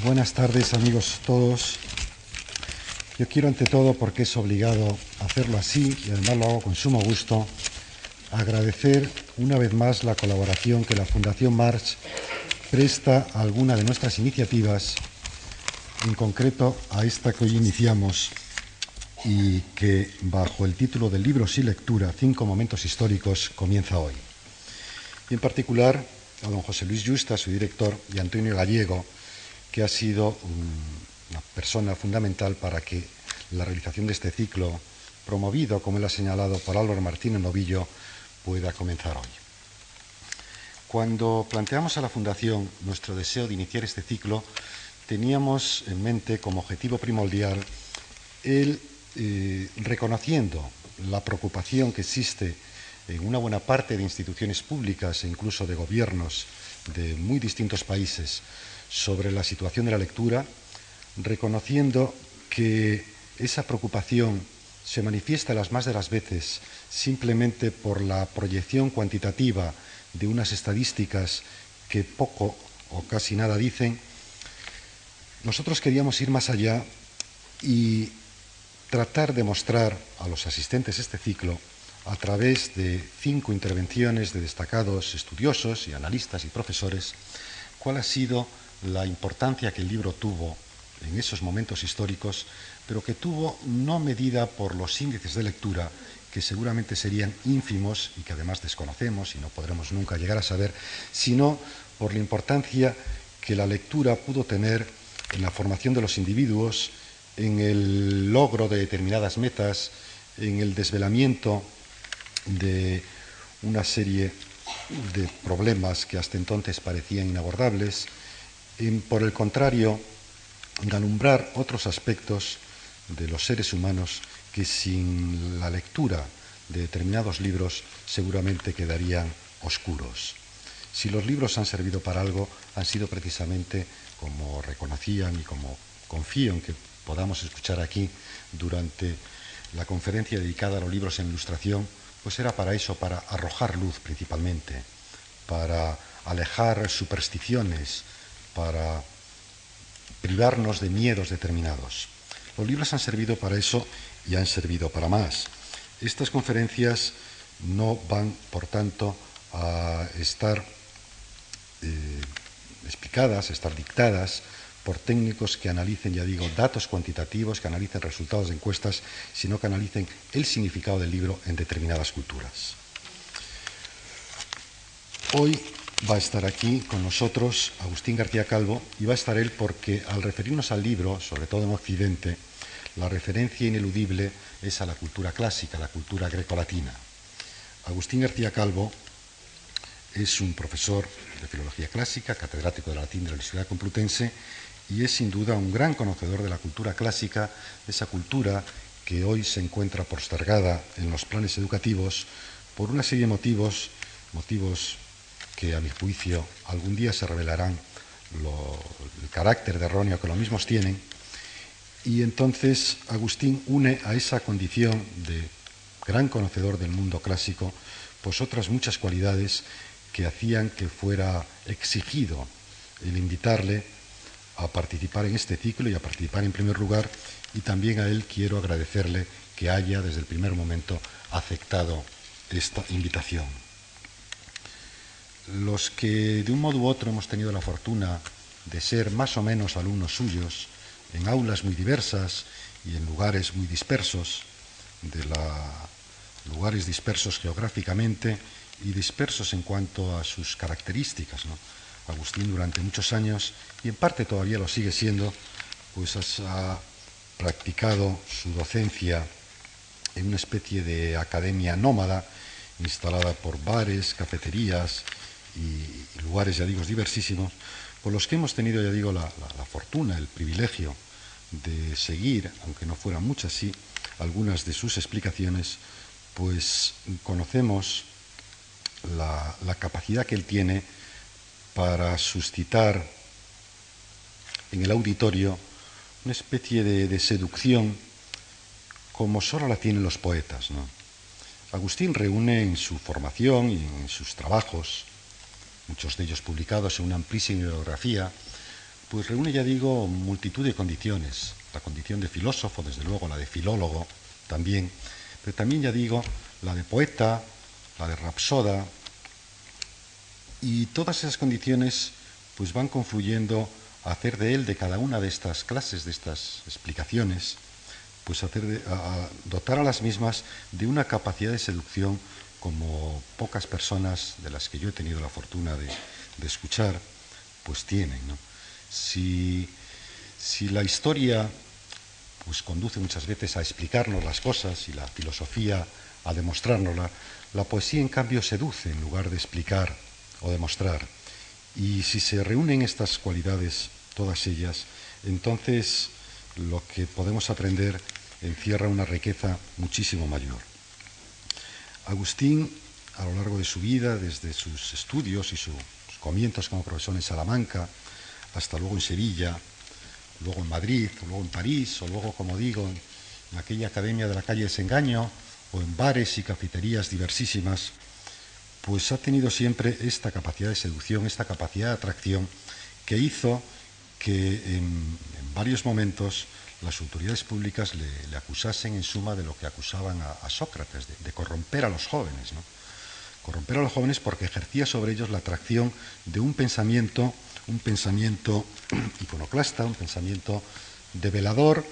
Buenas tardes, amigos todos. Yo quiero, ante todo, porque es obligado hacerlo así, y además lo hago con sumo gusto, agradecer una vez más la colaboración que la Fundación March presta a alguna de nuestras iniciativas, en concreto a esta que hoy iniciamos y que, bajo el título del libro Sin lectura, 5 momentos históricos, comienza hoy. Y en particular a don José Luis Yusta, su director, y a Antonio Gallego, que ha sido una persona fundamental para que la realización de este ciclo, promovido, como él ha señalado, por Álvaro Martínez Novillo, pueda comenzar hoy. Cuando planteamos a la Fundación nuestro deseo de iniciar este ciclo, teníamos en mente como objetivo primordial el reconociendo la preocupación que existe en una buena parte de instituciones públicas e incluso de gobiernos de muy distintos países sobre la situación de la lectura, reconociendo que esa preocupación se manifiesta las más de las veces simplemente por la proyección cuantitativa de unas estadísticas que poco o casi nada dicen. Nosotros queríamos ir más allá y tratar de mostrar a los asistentes a este ciclo, a través de 5 intervenciones de destacados estudiosos y analistas y profesores, cuál ha sido la importancia que el libro tuvo en esos momentos históricos, pero que tuvo no medida por los índices de lectura, que seguramente serían ínfimos y que además desconocemos y no podremos nunca llegar a saber, sino por la importancia que la lectura pudo tener en la formación de los individuos, en el logro de determinadas metas, en el desvelamiento de una serie de problemas que hasta entonces parecían inabordables, por el contrario, en alumbrar otros aspectos de los seres humanos que sin la lectura de determinados libros seguramente quedarían oscuros. Si los libros han servido para algo, han sido precisamente, como reconocían y como confío en que podamos escuchar aquí durante la conferencia dedicada a los libros en ilustración, pues era para eso, para arrojar luz principalmente, para alejar supersticiones, para privarnos de miedos determinados. Los libros han servido para eso y han servido para más. Estas conferencias no van, por tanto, a estar explicadas, a estar dictadas por técnicos que analicen, ya digo, datos cuantitativos, que analicen resultados de encuestas, sino que analicen el significado del libro en determinadas culturas. Hoy va a estar aquí con nosotros Agustín García Calvo, y va a estar él porque, al referirnos al libro, sobre todo en Occidente, la referencia ineludible es a la cultura clásica, a la cultura grecolatina. Agustín García Calvo es un profesor de filología clásica, catedrático de latín de la Universidad Complutense, y es sin duda un gran conocedor de la cultura clásica, de esa cultura que hoy se encuentra postergada en los planes educativos por una serie de motivos que, a mi juicio, algún día se revelarán el carácter de erróneo que los mismos tienen. Y entonces Agustín une a esa condición de gran conocedor del mundo clásico pues otras muchas cualidades que hacían que fuera exigido el invitarle a participar en este ciclo y a participar en primer lugar, y también a él quiero agradecerle que haya desde el primer momento aceptado esta invitación. Los que de un modo u otro hemos tenido la fortuna de ser más o menos alumnos suyos en aulas muy diversas y en lugares muy dispersos, lugares dispersos geográficamente y dispersos en cuanto a sus características, ¿no? Agustín, durante muchos años, y en parte todavía lo sigue siendo, pues ha practicado su docencia en una especie de academia nómada instalada por bares, cafeterías y lugares, ya digo, diversísimos, por los que hemos tenido, ya digo, la fortuna, el privilegio de seguir, aunque no fueran muchas, sí, algunas de sus explicaciones, pues conocemos la capacidad que él tiene para suscitar en el auditorio una especie de seducción como solo la tienen los poetas, ¿no? Agustín reúne en su formación y en sus trabajos, muchos de ellos publicados en una amplísima bibliografía, pues reúne, ya digo, multitud de condiciones. La condición de filósofo, desde luego, la de filólogo también, pero también, ya digo, la de poeta, la de rapsoda, y todas esas condiciones pues van confluyendo a hacer de él, de cada una de estas clases, de estas explicaciones, pues a dotar a las mismas de una capacidad de seducción como pocas personas de las que yo he tenido la fortuna de escuchar, pues tienen, ¿no? Si la historia pues conduce muchas veces a explicarnos las cosas y la filosofía a demostrárnosla, la poesía en cambio seduce en lugar de explicar o demostrar. Y si se reúnen estas cualidades, todas ellas, entonces lo que podemos aprender encierra una riqueza muchísimo mayor. Agustín, a lo largo de su vida, desde sus estudios y sus comienzos como profesor en Salamanca, hasta luego en Sevilla, luego en Madrid, o luego en París, o luego, como digo, en aquella academia de la calle Desengaño, o en bares y cafeterías diversísimas, pues ha tenido siempre esta capacidad de seducción, esta capacidad de atracción, que hizo que en varios momentos las autoridades públicas le acusasen en suma de lo que acusaban a Sócrates, de corromper a los jóvenes, ¿no? Corromper a los jóvenes porque ejercía sobre ellos la atracción de un pensamiento iconoclasta, un pensamiento develador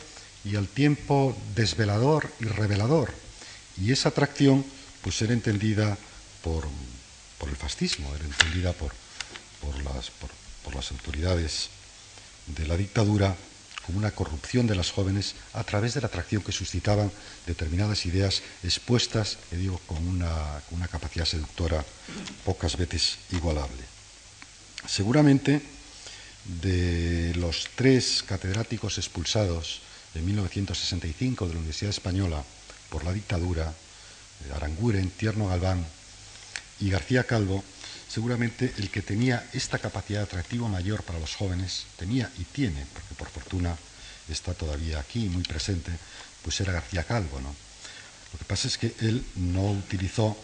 y al tiempo desvelador y revelador. Y esa atracción pues era entendida por el fascismo, era entendida por las autoridades de la dictadura como una corrupción de las jóvenes a través de la atracción que suscitaban determinadas ideas expuestas, digo, con una capacidad seductora pocas veces igualable. Seguramente, de los 3 catedráticos expulsados en 1965 de la Universidad Española por la dictadura, Aranguren, Tierno Galván y García Calvo, seguramente el que tenía esta capacidad de atractivo mayor para los jóvenes, tenía y tiene, porque por fortuna está todavía aquí muy presente, pues era García Calvo, ¿no? Lo que pasa es que él no utilizó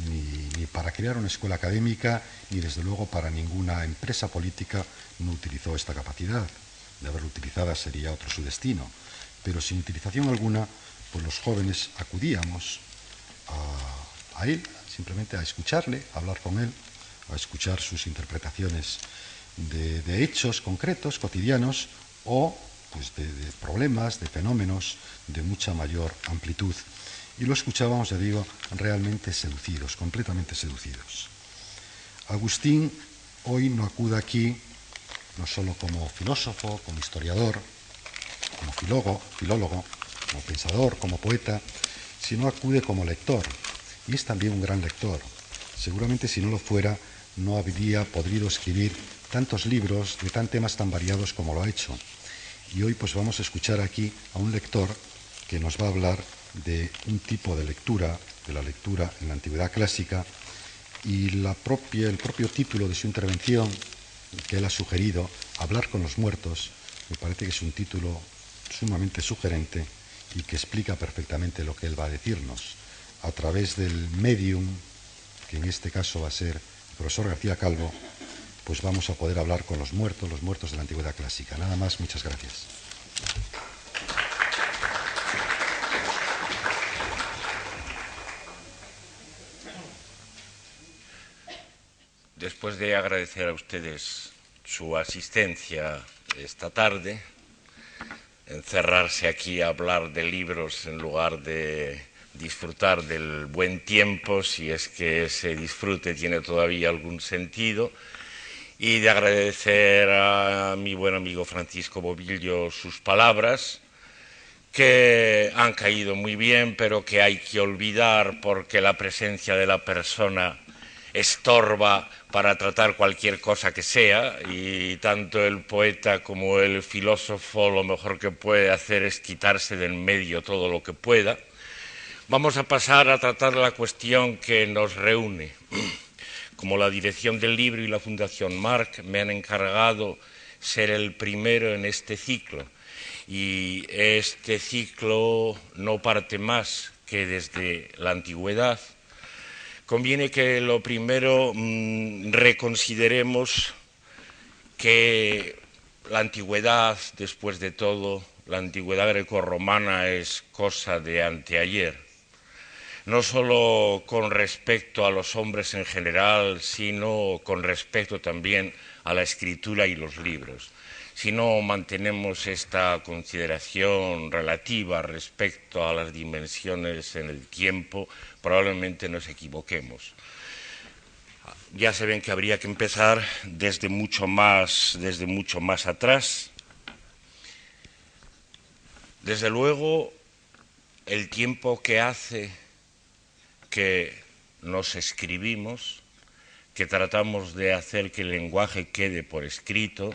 ni para crear una escuela académica, ni desde luego para ninguna empresa política, no utilizó esta capacidad. De haberlo utilizada sería otro su destino. Pero sin utilización alguna, pues los jóvenes acudíamos a él, simplemente a escucharle, a hablar con él, a escuchar sus interpretaciones de hechos concretos, cotidianos, o pues de problemas, de fenómenos de mucha mayor amplitud. Y lo escuchábamos, ya digo, realmente seducidos, completamente seducidos. Agustín hoy no acude aquí no solo como filósofo, como historiador, como filólogo, como pensador, como poeta, sino acude como lector. Y es también un gran lector. Seguramente si no lo fuera, no habría podido escribir tantos libros de temas tan variados como lo ha hecho. Y hoy pues vamos a escuchar aquí a un lector que nos va a hablar de un tipo de lectura, de la lectura en la antigüedad clásica, y el propio título de su intervención que él ha sugerido, Hablar con los muertos, me parece que es un título sumamente sugerente y que explica perfectamente lo que él va a decirnos. A través del medium, que en este caso va a ser el profesor García Calvo, pues vamos a poder hablar con los muertos de la antigüedad clásica. Nada más, muchas gracias. Después de agradecer a ustedes su asistencia esta tarde, encerrarse aquí a hablar de libros en lugar de disfrutar del buen tiempo, si es que ese disfrute tiene todavía algún sentido, y de agradecer a mi buen amigo Francisco Bobillo sus palabras, que han caído muy bien, pero que hay que olvidar porque la presencia de la persona estorba para tratar cualquier cosa que sea, y tanto el poeta como el filósofo lo mejor que puede hacer es quitarse de en medio todo lo que pueda. Vamos a pasar a tratar la cuestión que nos reúne. Como la dirección del libro y la Fundación Marc me han encargado ser el primero en este ciclo, y este ciclo no parte más que desde la antigüedad, conviene que lo primero reconsideremos que la antigüedad, después de todo, la antigüedad grecorromana es cosa de anteayer, no solo con respecto a los hombres en general, sino con respecto también a la escritura y los libros. Si no mantenemos esta consideración relativa respecto a las dimensiones en el tiempo, probablemente nos equivoquemos. Ya se ven que habría que empezar desde mucho más atrás. Desde luego, el tiempo que hace que nos escribimos, que tratamos de hacer que el lenguaje quede por escrito,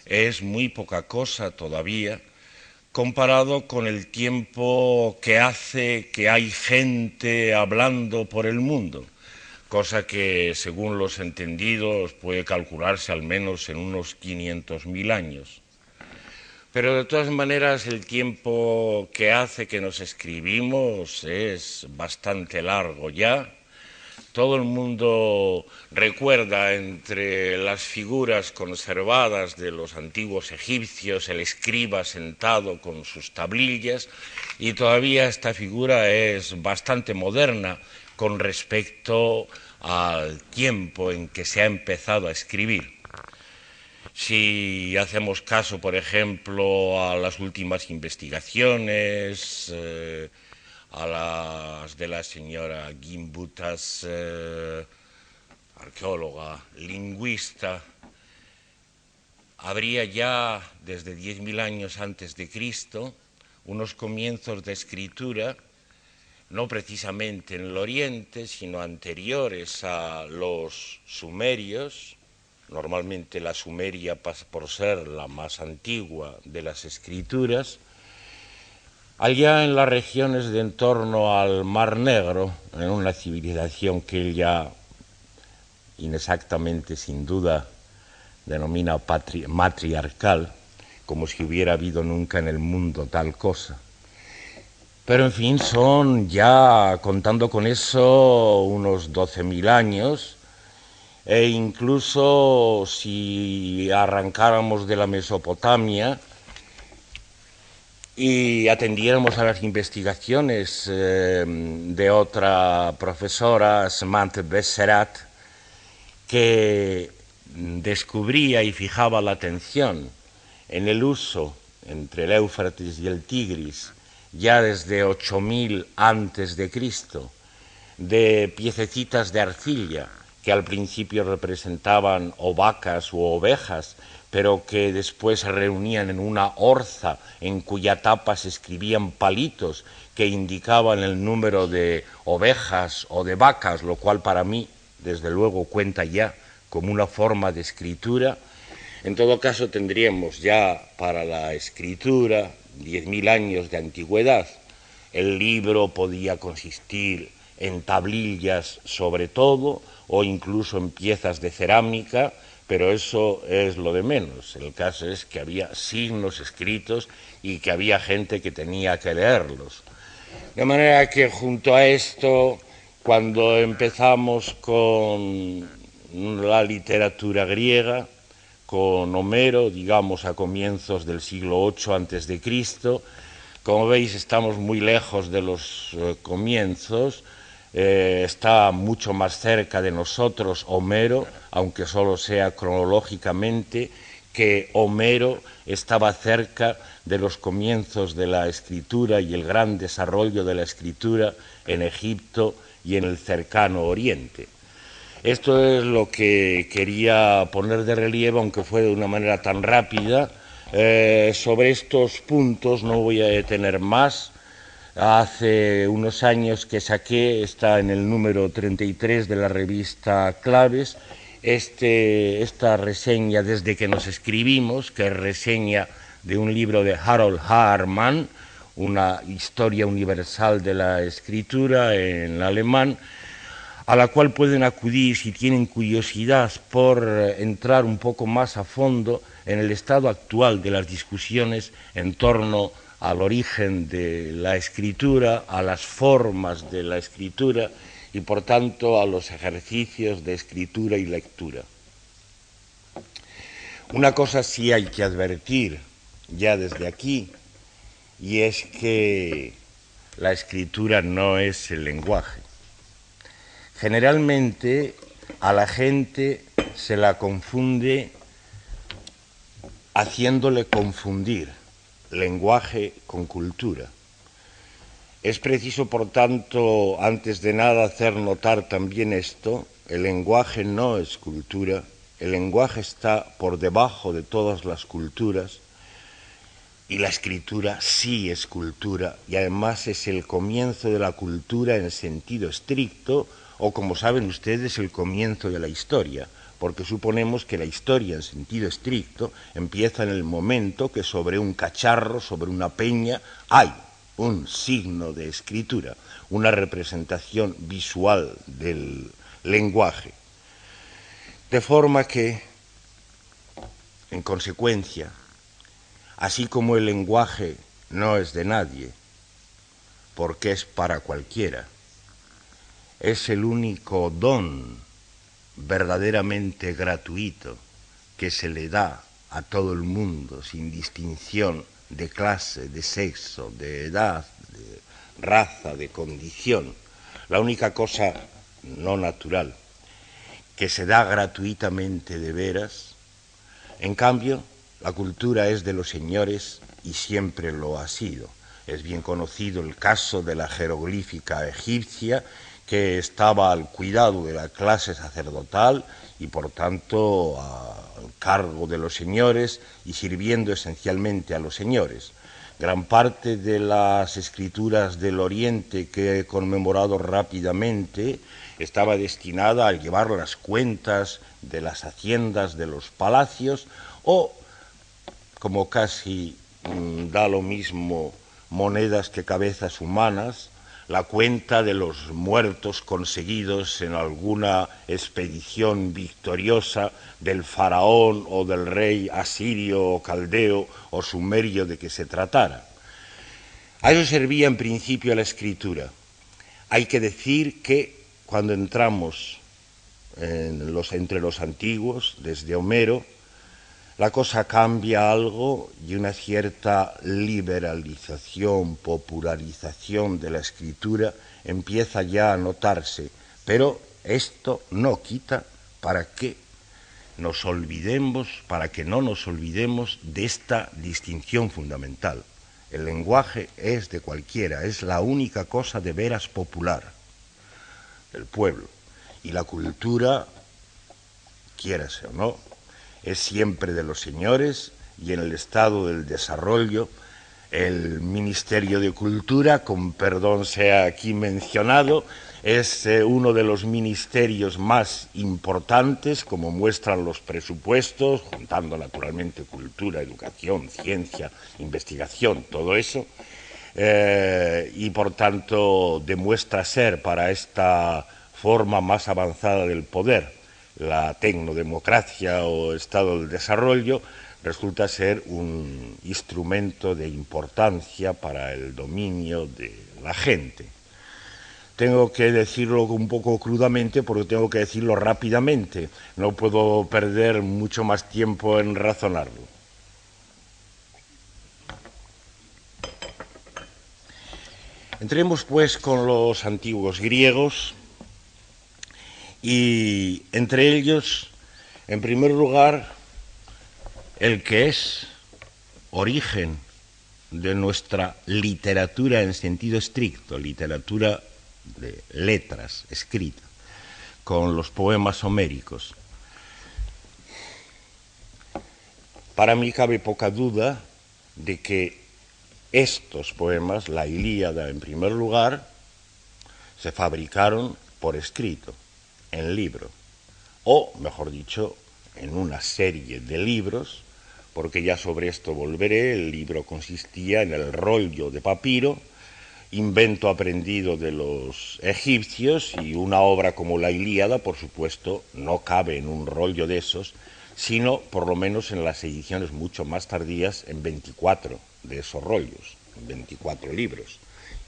es muy poca cosa todavía, comparado con el tiempo que hace que hay gente hablando por el mundo, cosa que, según los entendidos, puede calcularse al menos en unos 500.000 años. Pero de todas maneras el tiempo que hace que nos escribimos es bastante largo ya. Todo el mundo recuerda entre las figuras conservadas de los antiguos egipcios el escriba sentado con sus tablillas, y todavía esta figura es bastante moderna con respecto al tiempo en que se ha empezado a escribir. Si hacemos caso, por ejemplo, a las últimas investigaciones, a las de la señora Gimbutas, arqueóloga, lingüista, habría ya desde 10.000 años antes de Cristo unos comienzos de escritura, no precisamente en el Oriente, sino anteriores a los sumerios. Normalmente la Sumeria pasa por ser la más antigua de las escrituras, allá en las regiones de en torno al Mar Negro, en una civilización que él ya inexactamente, sin duda, denomina matriarcal, como si hubiera habido nunca en el mundo tal cosa. Pero en fin, son ya, contando con eso, unos 12.000 años, e incluso si arrancáramos de la Mesopotamia y atendiéramos a las investigaciones de otra profesora, Samantha Besserat, que descubría y fijaba la atención en el uso entre el Éufrates y el Tigris, ya desde 8.000 antes de Cristo, de piececitas de arcilla, que al principio representaban o vacas u ovejas, pero que después se reunían en una orza en cuya tapa se escribían palitos que indicaban el número de ovejas o de vacas, lo cual para mí, desde luego, cuenta ya como una forma de escritura. En todo caso, tendríamos ya para la escritura 10.000 años de antigüedad. El libro podía consistir en tablillas sobre todo, o incluso en piezas de cerámica, pero eso es lo de menos. El caso es que había signos escritos y que había gente que tenía que leerlos. De manera que junto a esto, cuando empezamos con la literatura griega, con Homero, digamos a comienzos del siglo VIII antes de Cristo, como veis estamos muy lejos de los comienzos. Está mucho más cerca de nosotros Homero, aunque solo sea cronológicamente, que Homero estaba cerca de los comienzos de la escritura y el gran desarrollo de la escritura en Egipto y en el cercano Oriente. Esto es lo que quería poner de relieve, aunque fue de una manera tan rápida. Sobre estos puntos no voy a detener más. Hace unos años que saqué, está en el número 33 de la revista Claves, esta reseña desde que nos escribimos, que es reseña de un libro de Harold Hartmann, una historia universal de la escritura en alemán, a la cual pueden acudir si tienen curiosidad por entrar un poco más a fondo en el estado actual de las discusiones en torno al origen de la escritura, a las formas de la escritura y, por tanto, a los ejercicios de escritura y lectura. Una cosa sí hay que advertir ya desde aquí, y es que la escritura no es el lenguaje. Generalmente a la gente se la confunde haciéndole confundir lenguaje con cultura. Es preciso, por tanto, antes de nada, hacer notar también esto: el lenguaje no es cultura, el lenguaje está por debajo de todas las culturas, y la escritura sí es cultura, y además es el comienzo de la cultura en sentido estricto, o como saben ustedes, el comienzo de la historia, porque suponemos que la historia en sentido estricto empieza en el momento que sobre un cacharro, sobre una peña, hay un signo de escritura, una representación visual del lenguaje. De forma que, en consecuencia, así como el lenguaje no es de nadie, porque es para cualquiera, es el único don verdaderamente gratuito que se le da a todo el mundo sin distinción de clase, de sexo, de edad, de raza, de condición. La única cosa no natural que se da gratuitamente de veras. En cambio, la cultura es de los señores y siempre lo ha sido. Es bien conocido el caso de la jeroglífica egipcia, que estaba al cuidado de la clase sacerdotal y por tanto al cargo de los señores y sirviendo esencialmente a los señores. Gran parte de las escrituras del Oriente que he conmemorado rápidamente estaba destinada a llevar las cuentas de las haciendas de los palacios, o, como casi da lo mismo monedas que cabezas humanas, la cuenta de los muertos conseguidos en alguna expedición victoriosa del faraón o del rey asirio o caldeo o sumerio de que se tratara. A eso servía en principio la escritura. Hay que decir que cuando entramos entre los antiguos, desde Homero, la cosa cambia algo y una cierta liberalización, popularización de la escritura empieza ya a notarse, pero esto no quita para que no nos olvidemos de esta distinción fundamental. El lenguaje es de cualquiera, es la única cosa de veras popular del pueblo, y la cultura, quiérase o no, es siempre de los señores, y en el estado del desarrollo el Ministerio de Cultura, con perdón sea aquí mencionado, es uno de los ministerios más importantes, como muestran los presupuestos, juntando naturalmente cultura, educación, ciencia, investigación, todo eso, y por tanto demuestra ser para esta forma más avanzada del poder, la tecnodemocracia o estado del desarrollo, resulta ser un instrumento de importancia para el dominio de la gente. Tengo que decirlo un poco crudamente porque tengo que decirlo rápidamente. No puedo perder mucho más tiempo en razonarlo. Entremos pues con los antiguos griegos, y entre ellos, en primer lugar, el que es origen de nuestra literatura en sentido estricto, literatura de letras, escrita, con los poemas homéricos. Para mí cabe poca duda de que estos poemas, la Ilíada en primer lugar, se fabricaron por escrito, en libro, o, mejor dicho, en una serie de libros, porque ya sobre esto volveré. El libro consistía en el rollo de papiro, invento aprendido de los egipcios, y una obra como la Ilíada, por supuesto, no cabe en un rollo de esos, sino, por lo menos en las ediciones mucho más tardías, en 24 de esos rollos, en 24 libros,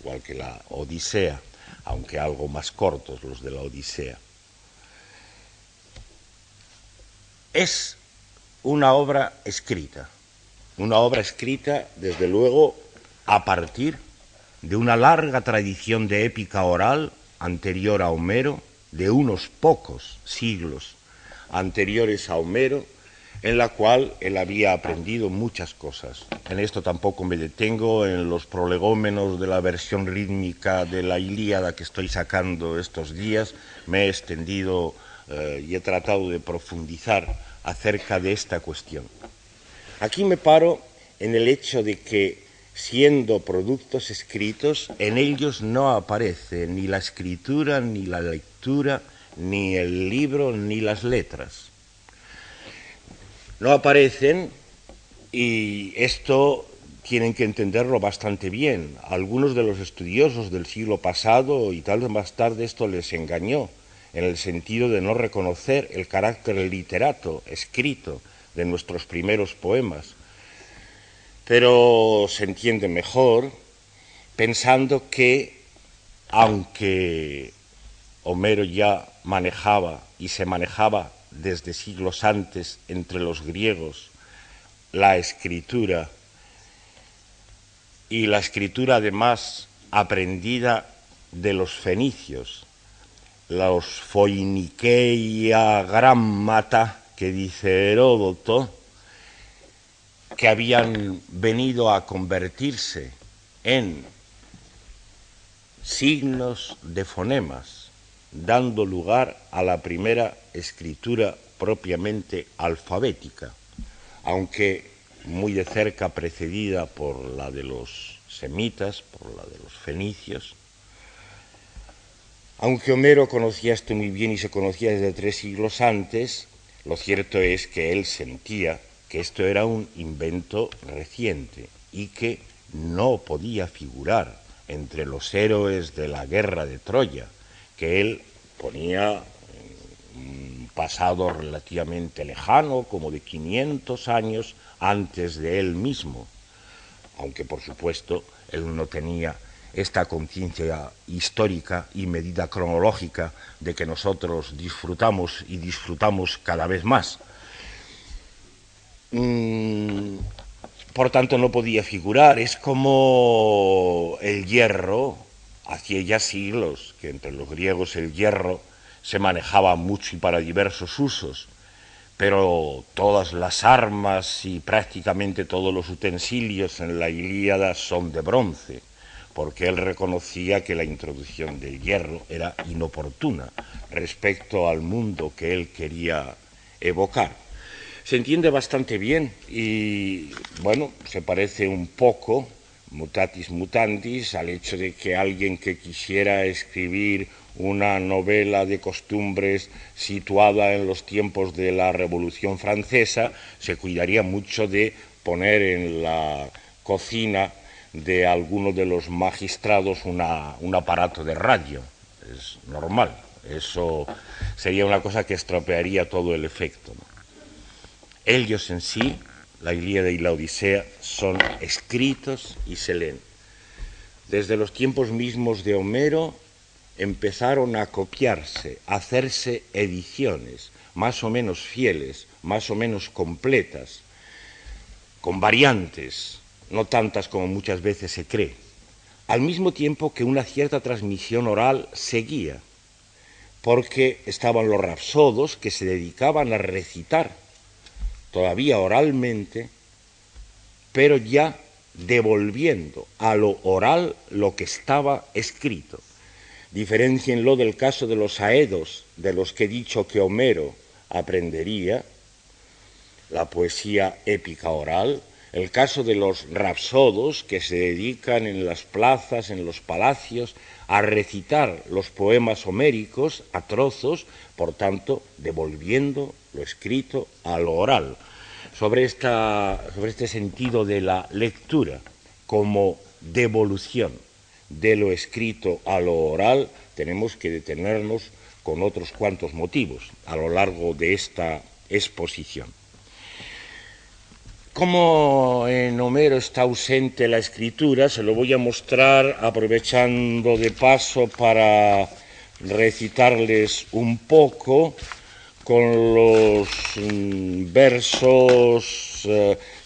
igual que la Odisea, aunque algo más cortos los de la Odisea. Es una obra escrita desde luego a partir de una larga tradición de épica oral anterior a Homero, de unos pocos siglos anteriores a Homero, en la cual él había aprendido muchas cosas. En esto tampoco me detengo, en los prolegómenos de la versión rítmica de la Ilíada que estoy sacando estos días, me he extendido y he tratado de profundizar acerca de esta cuestión. Aquí me paro en el hecho de que, siendo productos escritos, en ellos no aparece ni la escritura, ni la lectura, ni el libro, ni las letras. No aparecen, y esto tienen que entenderlo bastante bien. Algunos de los estudiosos del siglo pasado y tal vez más tarde esto les engañó, en el sentido de no reconocer el carácter literato, escrito, de nuestros primeros poemas. Pero se entiende mejor pensando que, aunque Homero ya manejaba y se manejaba desde siglos antes entre los griegos la escritura, y la escritura además aprendida de los fenicios, los foinikeia grammata que dice Heródoto, que habían venido a convertirse en signos de fonemas, dando lugar a la primera escritura propiamente alfabética, aunque muy de cerca precedida por la de los semitas, por la de los fenicios. Aunque Homero conocía esto muy bien y se conocía desde 3 siglos antes, lo cierto es que él sentía que esto era un invento reciente y que no podía figurar entre los héroes de la guerra de Troya, que él ponía un pasado relativamente lejano, como de 500 años antes de él mismo, aunque por supuesto él no tenía esta conciencia histórica y medida cronológica de que nosotros disfrutamos y disfrutamos cada vez más. Por tanto no podía figurar. Es como el hierro, hacía ya siglos que entre los griegos el hierro se manejaba mucho y para diversos usos, pero todas las armas y prácticamente todos los utensilios en la Ilíada son de bronce, porque él reconocía que la introducción del hierro era inoportuna respecto al mundo que él quería evocar. Se entiende bastante bien y, bueno, se parece un poco, mutatis mutandis, al hecho de que alguien que quisiera escribir una novela de costumbres situada en los tiempos de la Revolución Francesa se cuidaría mucho de poner en la cocina de alguno de los magistrados un aparato de radio. Es normal, eso sería una cosa que estropearía todo el efecto, ¿no? Ellos en sí, la Ilíada y la Odisea, son escritos y se leen. Desde los tiempos mismos de Homero empezaron a copiarse, a hacerse ediciones más o menos fieles, más o menos completas, con variantes, no tantas como muchas veces se cree, al mismo tiempo que una cierta transmisión oral seguía, porque estaban los rapsodos que se dedicaban a recitar todavía oralmente, pero ya devolviendo a lo oral lo que estaba escrito. Diferéncienlo del caso de los aedos, de los que he dicho que Homero aprendería, la poesía épica oral, el caso de los rapsodos que se dedican en las plazas, en los palacios, a recitar los poemas homéricos a trozos, por tanto, devolviendo lo escrito a lo oral. Sobre este sentido de la lectura como devolución de lo escrito a lo oral, tenemos que detenernos con otros cuantos motivos a lo largo de esta exposición. Como en Homero está ausente la escritura, se lo voy a mostrar aprovechando de paso para recitarles un poco con los versos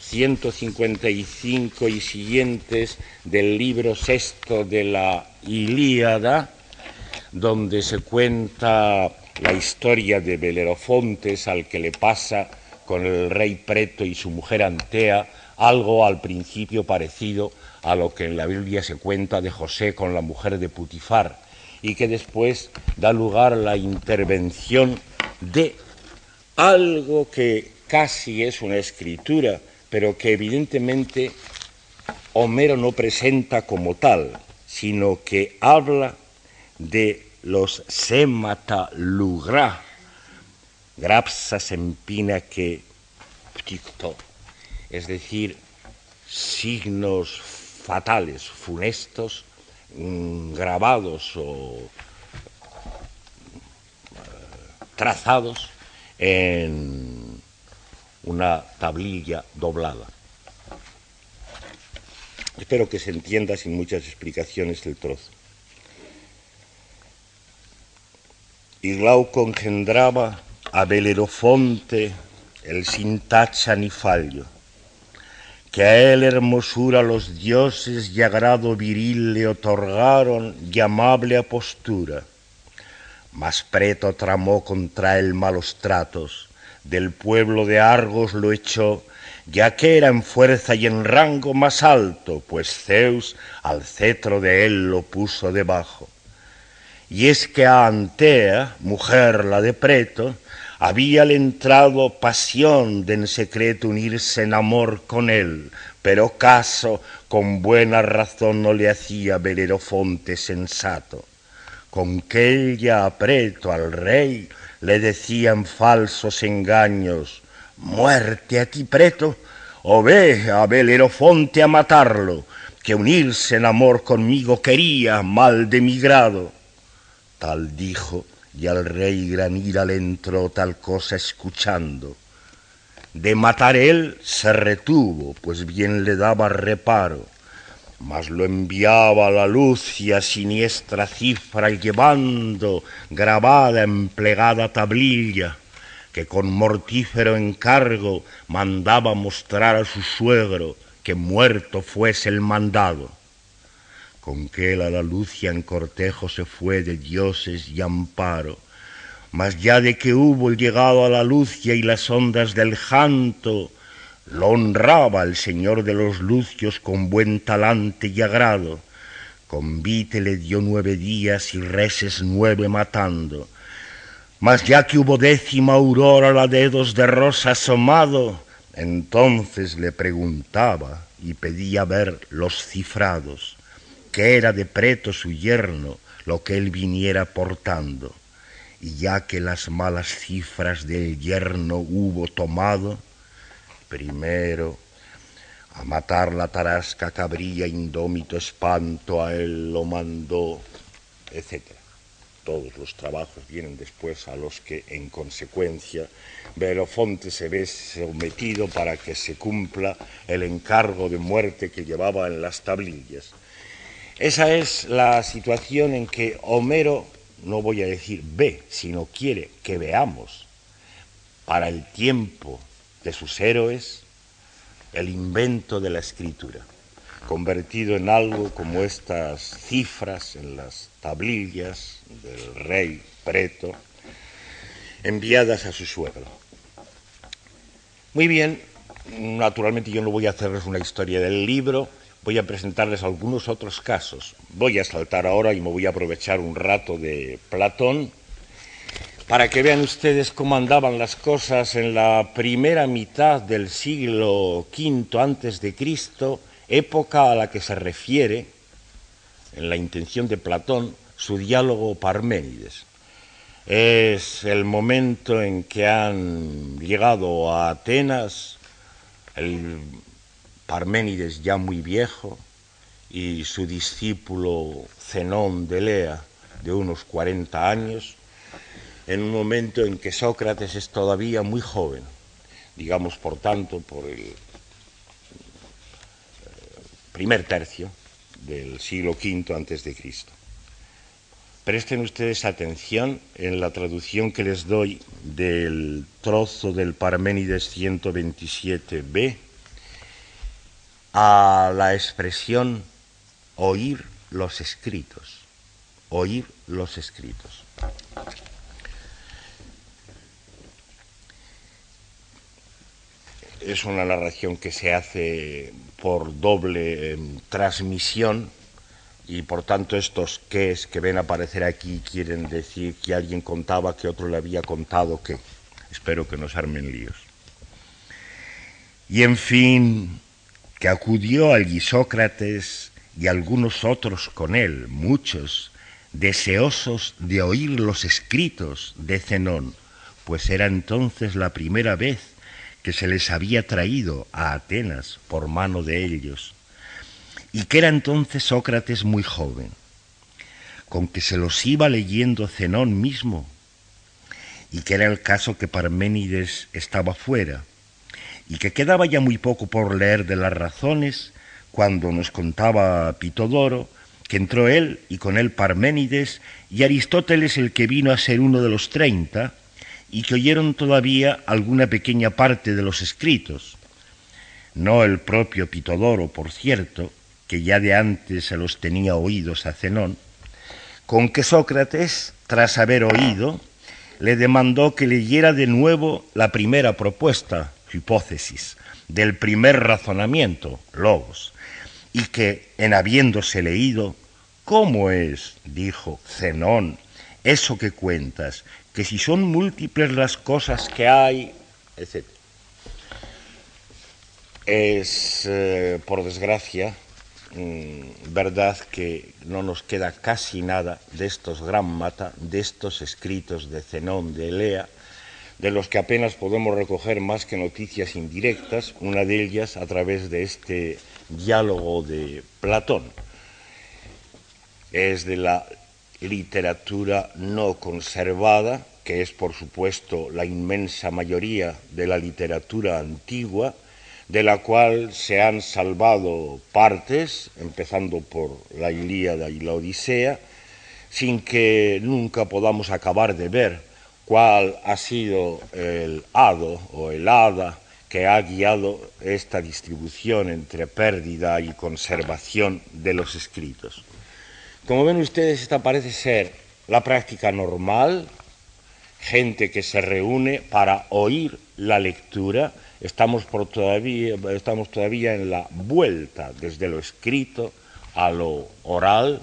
155 y siguientes del libro sexto de la Ilíada, donde se cuenta la historia de Belerofontes, al que le pasa con el rey Preto y su mujer Antea, algo al principio parecido a lo que en la Biblia se cuenta de José con la mujer de Putifar, y que después da lugar a la intervención de algo que casi es una escritura, pero que evidentemente Homero no presenta como tal, sino que habla de los semata lugra, grapsa sempina que pticto, es decir, signos fatales, funestos, grabados o trazados en una tablilla doblada. Espero que se entienda sin muchas explicaciones el trozo. Y Glauco engendraba a Belerofonte, el sin tacha ni fallo, que a él hermosura los dioses y agrado viril le otorgaron y amable apostura. Mas Preto tramó contra él malos tratos, del pueblo de Argos lo echó, ya que era en fuerza y en rango más alto, pues Zeus al cetro de él lo puso debajo. Y es que a Antea, mujer la de Preto, habíale entrado pasión de en secreto unirse en amor con él, pero caso con buena razón no le hacía Belerofonte sensato. Con que ella a Preto, al rey, le decían falsos engaños: muerte a ti, Preto, o ve a Belerofonte a matarlo, que unirse en amor conmigo quería, mal de mi grado. Tal dijo, y al rey gran ira le entró tal cosa escuchando. De matar él se retuvo, pues bien le daba reparo, mas lo enviaba a la luz y a siniestra cifra llevando grabada en plegada tablilla, que con mortífero encargo mandaba mostrar a su suegro que muerto fuese el mandado. Con que él a la luz y en cortejo se fue de dioses y amparo, mas ya de que hubo llegado a la luz y las ondas del janto, lo honraba el señor de los lucios con buen talante y agrado. Convite le dio 9 días y reses 9 matando. Mas ya que hubo 10ª aurora la dedos de rosa asomado, entonces le preguntaba y pedía ver los cifrados, que era de Preto su yerno lo que él viniera portando. Y ya que las malas cifras del yerno hubo tomado, primero a matar la tarasca cabría indómito espanto a él lo mandó, etc. Todos los trabajos vienen después a los que, en consecuencia, Belerofonte se ve sometido para que se cumpla el encargo de muerte que llevaba en las tablillas. Esa es la situación en que Homero, no voy a decir ve, sino quiere que veamos, para el tiempo de sus héroes, el invento de la escritura, convertido en algo como estas cifras en las tablillas del rey Preto, enviadas a su suegro. Muy bien, naturalmente yo no voy a hacerles una historia del libro, voy a presentarles algunos otros casos. Voy a saltar ahora y me voy a aprovechar un rato de Platón para que vean ustedes cómo andaban las cosas en la primera mitad del siglo V antes de Cristo, época a la que se refiere, en la intención de Platón, su diálogo Parménides. Es el momento en que han llegado a Atenas el Parménides ya muy viejo y su discípulo Zenón de Elea de unos 40 años, en un momento en que Sócrates es todavía muy joven, digamos por tanto por el primer tercio del siglo V antes de Cristo. Presten ustedes atención en la traducción que les doy del trozo del Parménides 127b a la expresión oír los escritos. Oír los escritos. Es una narración que se hace por doble transmisión y por tanto estos qués que ven aparecer aquí quieren decir que alguien contaba que otro le había contado que. Espero que no se armen líos. Y en fin, que acudió allí Sócrates y algunos otros con él, muchos, deseosos de oír los escritos de Zenón, pues era entonces la primera vez que se les había traído a Atenas por mano de ellos, y que era entonces Sócrates muy joven, con que se los iba leyendo Zenón mismo, y que era el caso que Parménides estaba fuera, y que quedaba ya muy poco por leer de las razones, cuando nos contaba Pitodoro, que entró él y con él Parménides y Aristóteles, el que vino a ser uno de los 30, y que oyeron todavía alguna pequeña parte de los escritos. No el propio Pitodoro, por cierto, que ya de antes se los tenía oídos a Zenón, con que Sócrates, tras haber oído, le demandó que leyera de nuevo la primera propuesta, hipótesis, del primer razonamiento, logos, y que, en habiéndose leído, ¿cómo es, dijo Zenón, eso que cuentas, que si son múltiples las cosas que hay, etc.? Es, por desgracia, verdad que no nos queda casi nada de estos grammata, de estos escritos de Zenón de Elea, de los que apenas podemos recoger más que noticias indirectas, una de ellas a través de este diálogo de Platón. Es de la literatura no conservada, que es por supuesto la inmensa mayoría de la literatura antigua, de la cual se han salvado partes, empezando por la Ilíada y la Odisea, sin que nunca podamos acabar de ver cuál ha sido el hado o el hada que ha guiado esta distribución entre pérdida y conservación de los escritos. Como ven ustedes, esta parece ser la práctica normal, gente que se reúne para oír la lectura. Estamos todavía en la vuelta desde lo escrito a lo oral,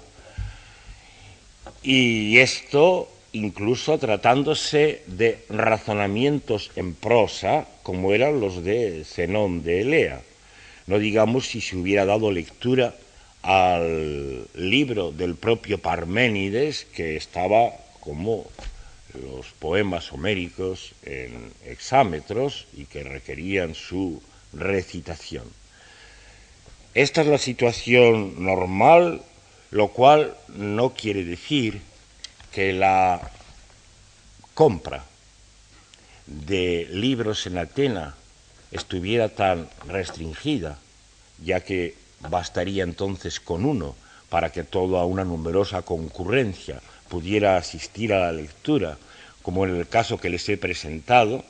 y esto incluso tratándose de razonamientos en prosa, como eran los de Zenón de Elea. No digamos si se hubiera dado lectura al libro del propio Parménides, que estaba como los poemas homéricos en hexámetros y que requerían su recitación. Esta es la situación normal, lo cual no quiere decir que la compra de libros en Atenas estuviera tan restringida, ya que bastaría entonces con uno para que toda una numerosa concurrencia pudiera asistir a la lectura, como en el caso que les he presentado,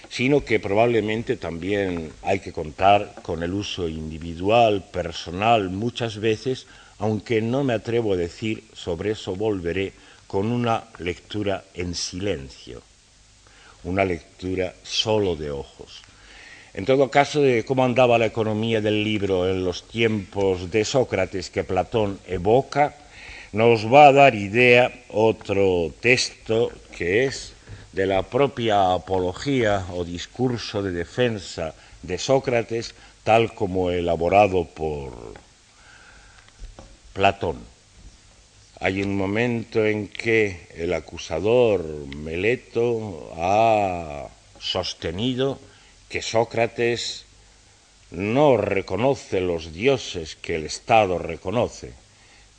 sino que probablemente también hay que contar con el uso individual, personal, muchas veces, aunque no me atrevo a decir, sobre eso volveré, con una lectura en silencio, una lectura solo de ojos. En todo caso, de cómo andaba la economía del libro en los tiempos de Sócrates que Platón evoca, nos va a dar idea otro texto que es de la propia apología o discurso de defensa de Sócrates, tal como elaborado por Platón. Hay un momento en que el acusador Meleto ha sostenido que Sócrates no reconoce los dioses que el Estado reconoce.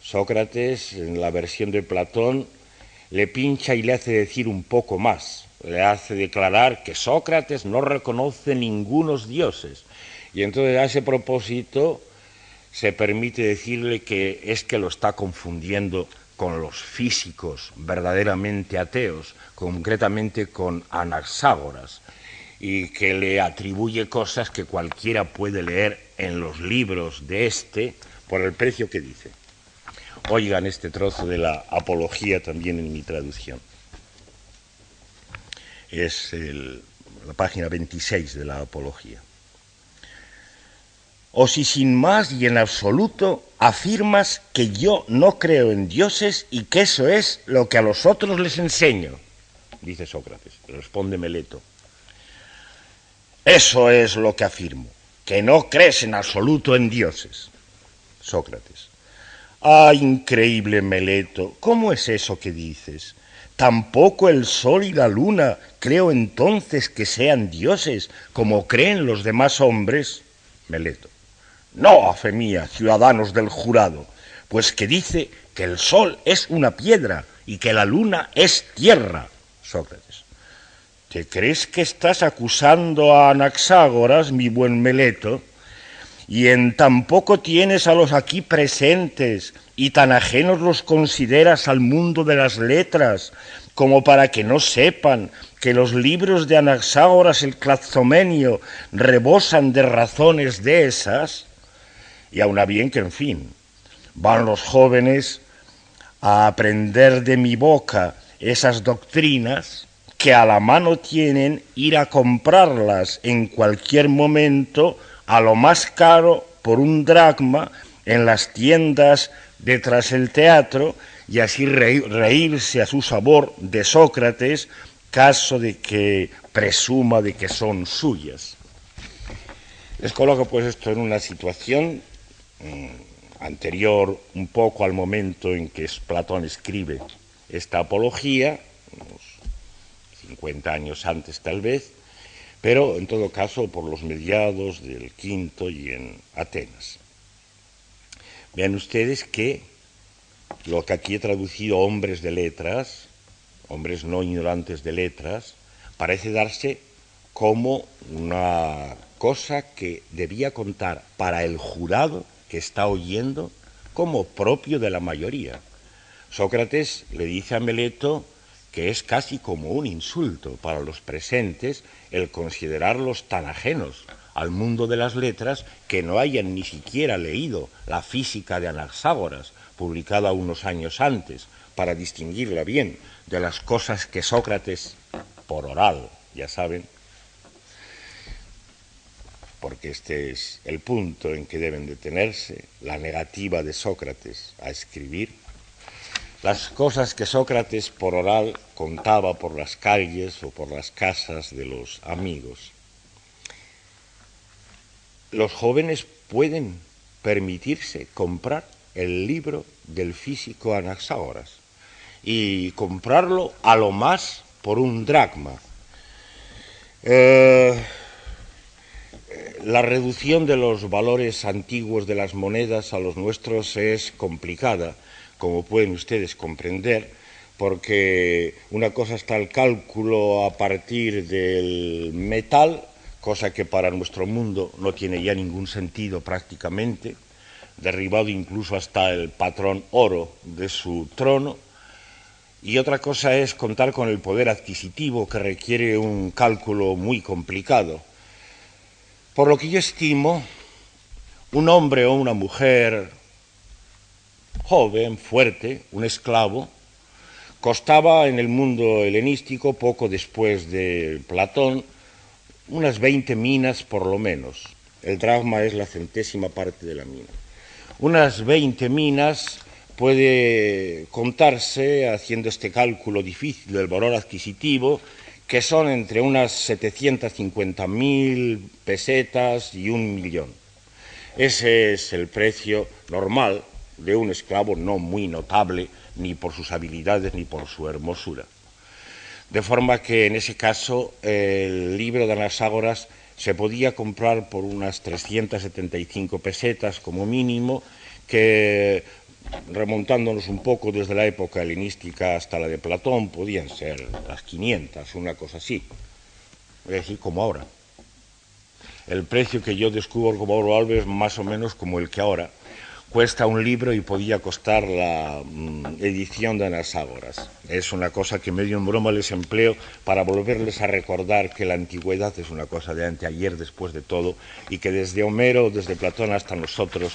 Sócrates, en la versión de Platón, le pincha y le hace decir un poco más. Le hace declarar que Sócrates no reconoce ningunos dioses. Y entonces a ese propósito se permite decirle que es que lo está confundiendo con los físicos verdaderamente ateos, concretamente con Anaxágoras, y que le atribuye cosas que cualquiera puede leer en los libros de este por el precio que dice. Oigan este trozo de la Apología también en mi traducción. Es la página 26 de la Apología. O si sin más y en absoluto afirmas que yo no creo en dioses y que eso es lo que a los otros les enseño, dice Sócrates. Responde Meleto. Eso es lo que afirmo, que no crees en absoluto en dioses. Sócrates. Ah, increíble Meleto, ¿cómo es eso que dices? ¿Tampoco el sol y la luna creo entonces que sean dioses, como creen los demás hombres? Meleto. No, a fe mía, ciudadanos del jurado, pues que dice que el sol es una piedra y que la luna es tierra. Sócrates. ¿Te crees que estás acusando a Anaxágoras, mi buen Meleto? Y en tan poco tienes a los aquí presentes y tan ajenos los consideras al mundo de las letras, como para que no sepan que los libros de Anaxágoras el Clazomenio rebosan de razones de esas. Y aun a bien que, en fin, van los jóvenes a aprender de mi boca esas doctrinas que a la mano tienen ir a comprarlas en cualquier momento a lo más caro por un dracma en las tiendas detrás del teatro y así reírse a su sabor de Sócrates, caso de que presuma de que son suyas. Les coloco pues esto en una situación anterior un poco al momento en que Platón escribe esta apología, unos 50 años antes tal vez, pero en todo caso por los mediados del V y en Atenas. Vean ustedes que lo que aquí he traducido hombres de letras, hombres no ignorantes de letras, parece darse como una cosa que debía contar para el jurado que está oyendo como propio de la mayoría. Sócrates le dice a Meleto que es casi como un insulto para los presentes el considerarlos tan ajenos al mundo de las letras que no hayan ni siquiera leído la Física de Anaxágoras, publicada unos años antes, para distinguirla bien de las cosas que Sócrates, por oral, ya saben, porque este es el punto en que deben detenerse, la negativa de Sócrates a escribir, las cosas que Sócrates por oral contaba por las calles o por las casas de los amigos. Los jóvenes pueden permitirse comprar el libro del físico Anaxágoras y comprarlo a lo más por un dracma. La reducción de los valores antiguos de las monedas a los nuestros es complicada, como pueden ustedes comprender, porque una cosa está el cálculo a partir del metal, cosa que para nuestro mundo no tiene ya ningún sentido prácticamente, derribado incluso hasta el patrón oro de su trono, y otra cosa es contar con el poder adquisitivo que requiere un cálculo muy complicado. Por lo que yo estimo, un hombre o una mujer joven, fuerte, un esclavo, costaba en el mundo helenístico, poco después de Platón, unas 20 minas por lo menos. El dracma es la centésima parte de la mina. Unas 20 minas puede contarse, haciendo este cálculo difícil del valor adquisitivo, que son entre unas 750.000 pesetas y 1 millón. Ese es el precio normal de un esclavo no muy notable, ni por sus habilidades ni por su hermosura. De forma que en ese caso el libro de Anaxágoras se podía comprar por unas 375 pesetas como mínimo, que remontándonos un poco desde la época helenística hasta la de Platón, podían ser las 500, una cosa así. Es decir, como ahora. El precio que yo descubro como probable es más o menos como el que ahora, cuesta un libro y podía costar la edición de Anaxágoras. Es una cosa que medio en broma les empleo para volverles a recordar que la antigüedad es una cosa de anteayer después de todo y que desde Homero, desde Platón hasta nosotros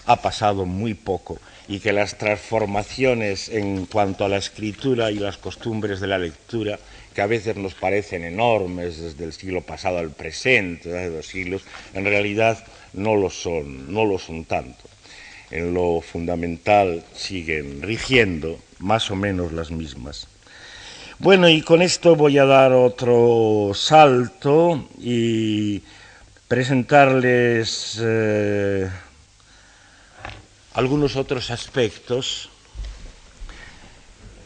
ha pasado muy poco y que las transformaciones en cuanto a la escritura y las costumbres de la lectura, que a veces nos parecen enormes desde el siglo pasado al presente, hace 2 siglos, en realidad no lo son tanto. En lo fundamental siguen rigiendo más o menos las mismas. Bueno, y con esto voy a dar otro salto y presentarles algunos otros aspectos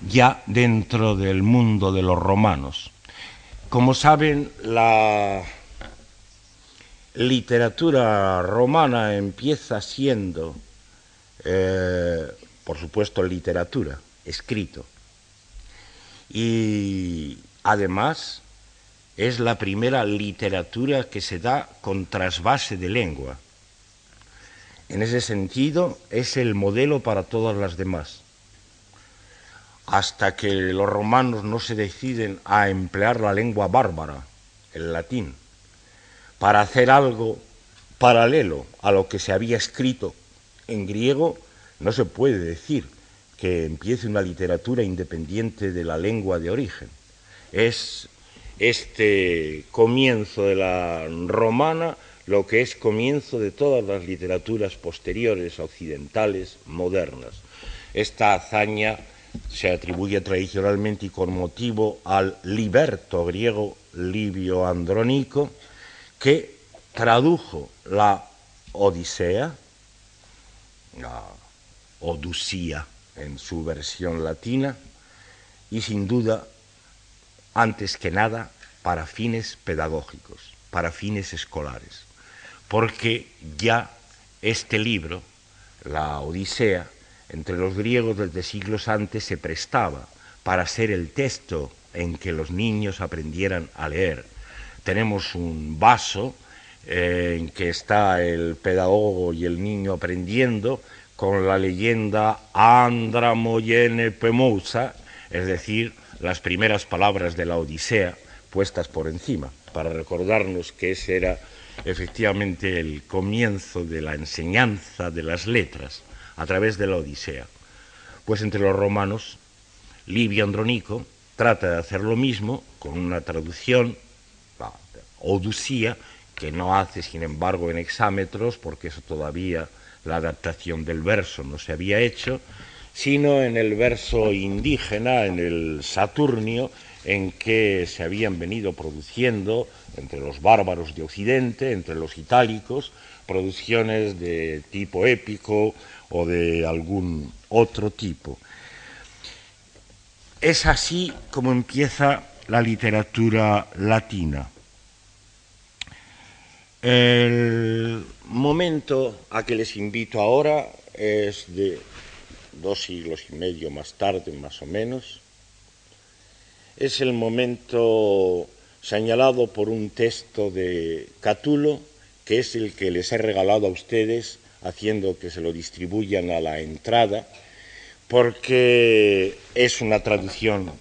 ya dentro del mundo de los romanos. Como saben, la literatura romana empieza siendo, por supuesto, literatura, escrito. Y además es la primera literatura que se da con trasvase de lengua. En ese sentido, es el modelo para todas las demás. Hasta que los romanos no se deciden a emplear la lengua bárbara, el latín, para hacer algo paralelo a lo que se había escrito en griego, no se puede decir que empiece una literatura independiente de la lengua de origen. Es este comienzo de la romana lo que es comienzo de todas las literaturas posteriores, occidentales, modernas. Esta hazaña se atribuye tradicionalmente y con motivo al liberto griego Livio Andrónico, que tradujo la Odisea, la Odusía en su versión latina, y sin duda, antes que nada, para fines pedagógicos, para fines escolares, porque ya este libro, la Odisea, entre los griegos desde siglos antes se prestaba para ser el texto en que los niños aprendieran a leer. Tenemos un vaso en que está el pedagogo y el niño aprendiendo con la leyenda Andramoyene Pemousa, es decir, las primeras palabras de la Odisea puestas por encima, para recordarnos que ese era efectivamente el comienzo de la enseñanza de las letras a través de la Odisea. Pues entre los romanos, Livio Andrónico trata de hacer lo mismo con una traducción, la Odusía, que no hace sin embargo en hexámetros, porque eso todavía la adaptación del verso no se había hecho, sino en el verso indígena, en el saturnio, en que se habían venido produciendo entre los bárbaros de Occidente, entre los itálicos, producciones de tipo épico o de algún otro tipo. Es así como empieza la literatura latina. El momento a que les invito ahora es de 2 siglos y medio más tarde, más o menos. Es el momento señalado por un texto de Catulo, que es el que les he regalado a ustedes, haciendo que se lo distribuyan a la entrada, porque es una traducción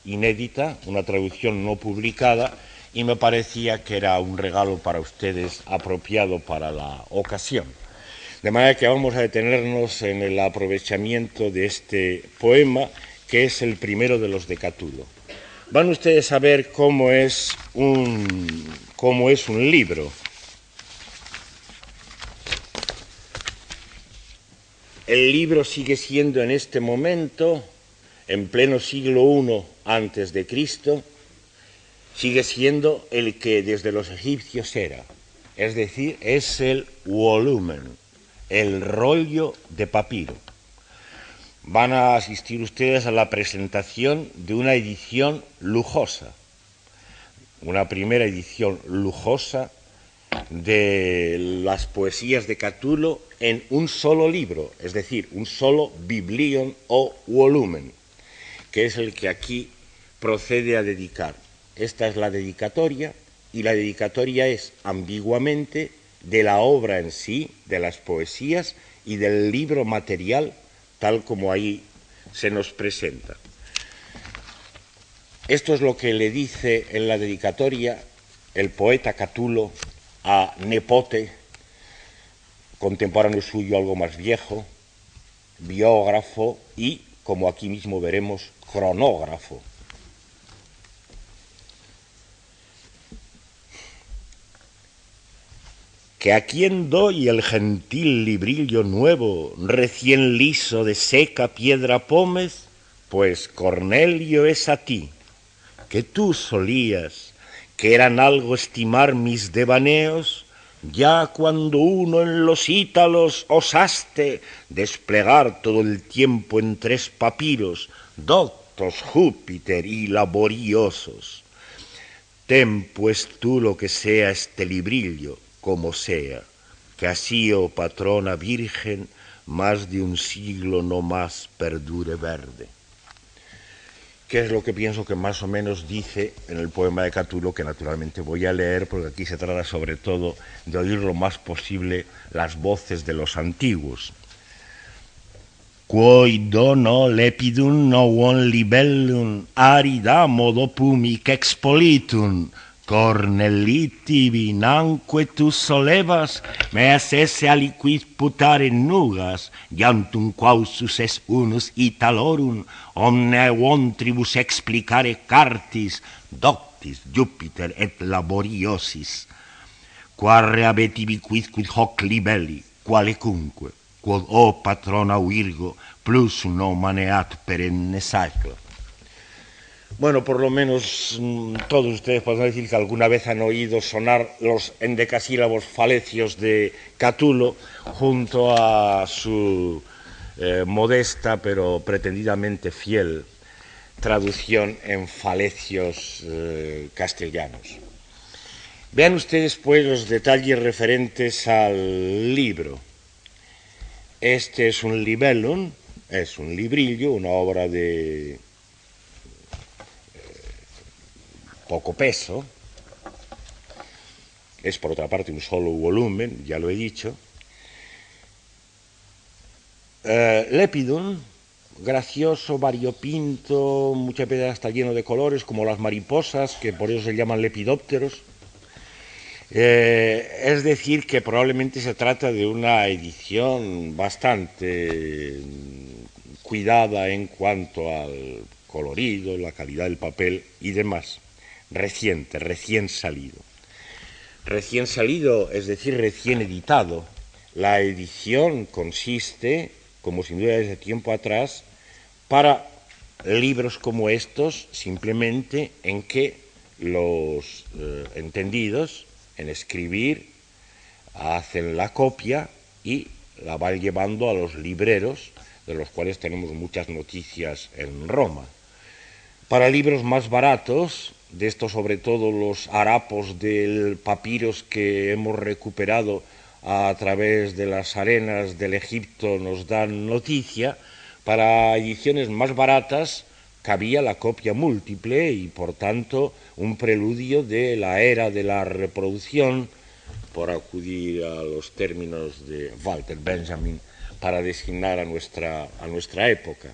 inédita, una traducción no publicada, y me parecía que era un regalo para ustedes apropiado para la ocasión. De manera que vamos a detenernos en el aprovechamiento de este poema, que es el primero de los de Catulo. Van ustedes a ver cómo es un libro. El libro sigue siendo en este momento, en pleno siglo I antes de Cristo, sigue siendo el que desde los egipcios era, es decir, es el volumen, el rollo de papiro. Van a asistir ustedes a la presentación de una edición lujosa, una primera edición lujosa de las poesías de Catulo en un solo libro, es decir, un solo biblion o volumen, que es el que aquí procede a dedicar. Esta es la dedicatoria, y la dedicatoria es ambiguamente de la obra en sí, de las poesías, y del libro material tal como ahí se nos presenta. Esto es lo que le dice en la dedicatoria el poeta Catulo a Nepote, contemporáneo suyo algo más viejo, biógrafo y, como aquí mismo veremos, cronógrafo. Que a quien doy el gentil librillo nuevo, recién liso de seca piedra pómez, pues Cornelio es a ti, que tú solías, que eran algo estimar mis devaneos, ya cuando uno en los ítalos osaste desplegar todo el tiempo en 3 papiros, doctos Júpiter y laboriosos. Ten pues tú lo que sea este librillo, como sea, que así, oh patrona virgen, más de un siglo no más perdure verde. ¿Qué es lo que pienso que más o menos dice en el poema de Catulo, que naturalmente voy a leer, porque aquí se trata sobre todo de oír lo más posible las voces de los antiguos? Quoi dono lepidum novum libellum arida modo pumic expolitum, Corneliti vinanque tu solevas, meas esse aliquid putare nugas, iantum quausus es unus italorum, omne vontribus explicare cartis, doctis Jupiter et laboriosis. Quare abetivi quid hoc libelli, qualecunque, quod o patrona Virgo, plus no maneat perenne sacro. Bueno, por lo menos todos ustedes podrán decir que alguna vez han oído sonar los endecasílabos falecios de Catulo junto a su modesta pero pretendidamente fiel traducción en falecios castellanos. Vean ustedes pues los detalles referentes al libro. Este es un libellum, es un librillo, una obra de poco peso, es por otra parte un solo volumen, ya lo he dicho. Lepidum, gracioso, variopinto, muchas veces hasta lleno de colores, como las mariposas, que por eso se llaman lepidópteros. Es decir, que probablemente se trata de una edición bastante cuidada en cuanto al colorido, la calidad del papel y demás. Reciente, recién salido. Recién salido, es decir, recién editado. La edición consiste, como sin duda desde tiempo atrás, para libros como estos, simplemente en que los entendidos en escribir hacen la copia y la van llevando a los libreros, de los cuales tenemos muchas noticias en Roma. Para libros más baratos, de estos sobre todo los harapos del papiros que hemos recuperado a través de las arenas del Egipto nos dan noticia, para ediciones más baratas cabía la copia múltiple y por tanto un preludio de la era de la reproducción, por acudir a los términos de Walter Benjamin para designar a nuestra época.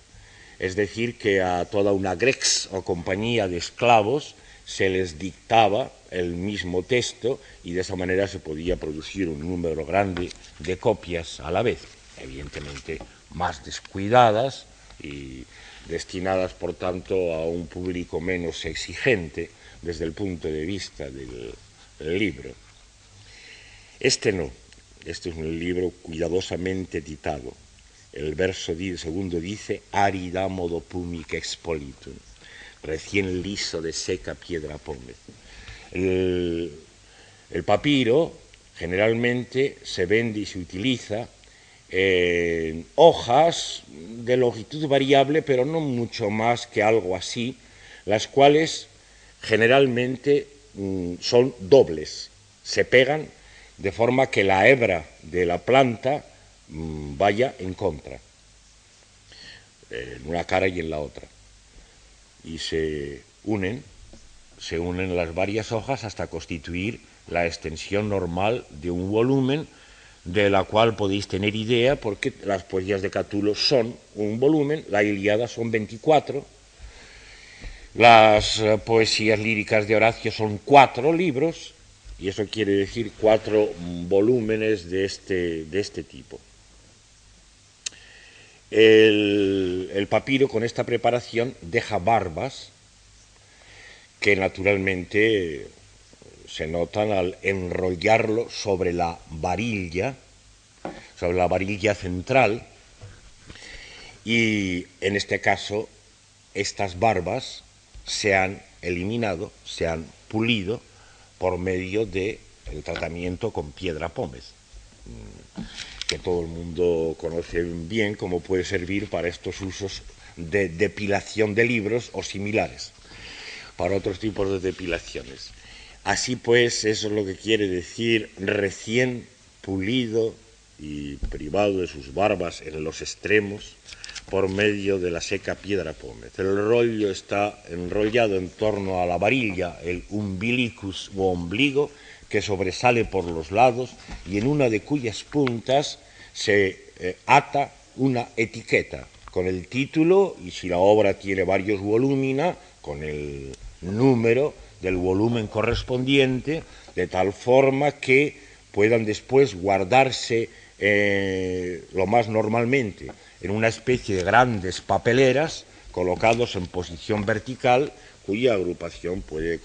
Es decir, que a toda una grex o compañía de esclavos se les dictaba el mismo texto y de esa manera se podía producir un número grande de copias a la vez, evidentemente más descuidadas y destinadas, por tanto, a un público menos exigente desde el punto de vista del libro. Este no, este es un libro cuidadosamente editado. El verso segundo dice, arida modo pumic expolitum, recién liso de seca piedra pómez. El papiro generalmente se vende y se utiliza en hojas de longitud variable, pero no mucho más que algo así, las cuales generalmente son dobles, se pegan de forma que la hebra de la planta vaya en contra, en una cara y en la otra, y se unen las varias hojas hasta constituir la extensión normal de un volumen, de la cual podéis tener idea, porque las poesías de Catulo son un volumen, la Ilíada son 24, las poesías líricas de Horacio son 4 libros, y eso quiere decir 4 volúmenes de este tipo. El papiro con esta preparación deja barbas que naturalmente se notan al enrollarlo sobre la varilla central, y en este caso estas barbas se han eliminado, se han pulido por medio del tratamiento con piedra pómez, que todo el mundo conoce bien, cómo puede servir para estos usos de depilación de libros o similares, para otros tipos de depilaciones. Así pues, eso es lo que quiere decir recién pulido y privado de sus barbas en los extremos por medio de la seca piedra pómez. El rollo está enrollado en torno a la varilla, el umbilicus o ombligo, que sobresale por los lados y en una de cuyas puntas se ata una etiqueta con el título, y si la obra tiene varios volúmina, con el número del volumen correspondiente, de tal forma que puedan después guardarse lo más normalmente en una especie de grandes papeleras colocados en posición vertical, cuya agrupación puede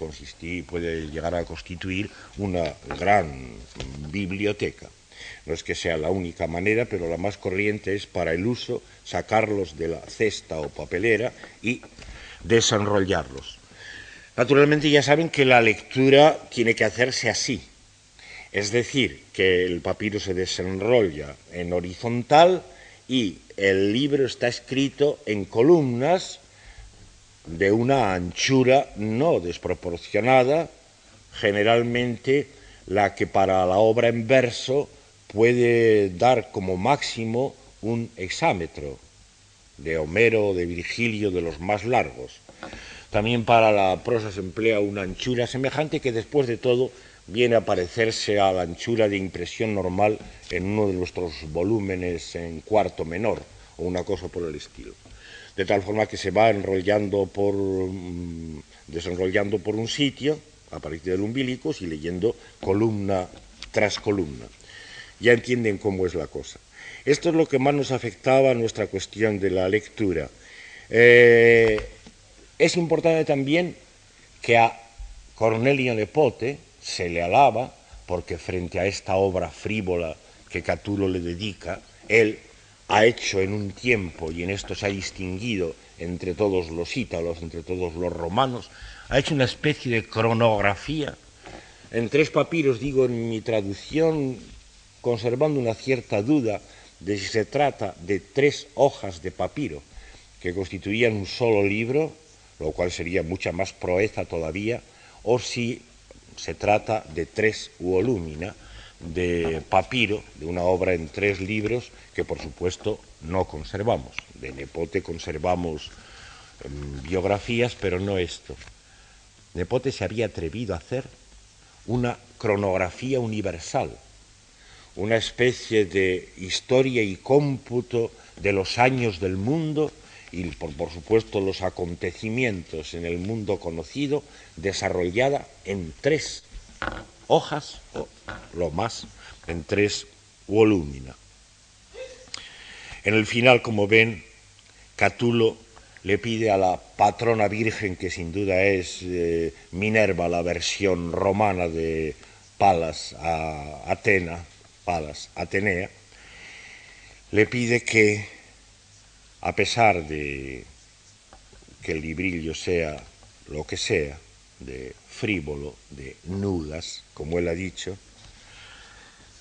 llegar a constituir una gran biblioteca. No es que sea la única manera, pero la más corriente es para el uso sacarlos de la cesta o papelera y desenrollarlos. Naturalmente ya saben que la lectura tiene que hacerse así, es decir, que el papiro se desenrolla en horizontal y el libro está escrito en columnas de una anchura no desproporcionada, generalmente la que para la obra en verso puede dar como máximo un hexámetro, de Homero o de Virgilio, de los más largos. También para la prosa se emplea una anchura semejante, que después de todo viene a parecerse a la anchura de impresión normal en uno de nuestros volúmenes en cuarto menor, o una cosa por el estilo. De tal forma que se va desenrollando por un sitio, a partir del umbilicus, y leyendo columna tras columna. Ya entienden cómo es la cosa. Esto es lo que más nos afectaba a nuestra cuestión de la lectura. Es importante también que a Cornelio Nepote se le alaba, porque frente a esta obra frívola que Catulo le dedica, él ha hecho en un tiempo, y en esto se ha distinguido entre todos los ítalos, entre todos los romanos, ha hecho una especie de cronografía en 3 papiros, digo en mi traducción, conservando una cierta duda de si se trata de 3 hojas de papiro que constituían un solo libro, lo cual sería mucha más proeza todavía, o si se trata de 3 volúmina de papiro, de una obra en 3 libros, que por supuesto no conservamos. De Nepote conservamos biografías, pero no esto. Nepote se había atrevido a hacer una cronografía universal, una especie de historia y cómputo de los años del mundo y por supuesto los acontecimientos en el mundo conocido, desarrollada en 3 hojas, o lo más, en 3 volúmina. En el final, como ven, Catulo le pide a la patrona virgen, que sin duda es Minerva, la versión romana de Palas Atenea, le pide que, a pesar de que el librillo sea lo que sea, de frívolo, de nudas, como él ha dicho,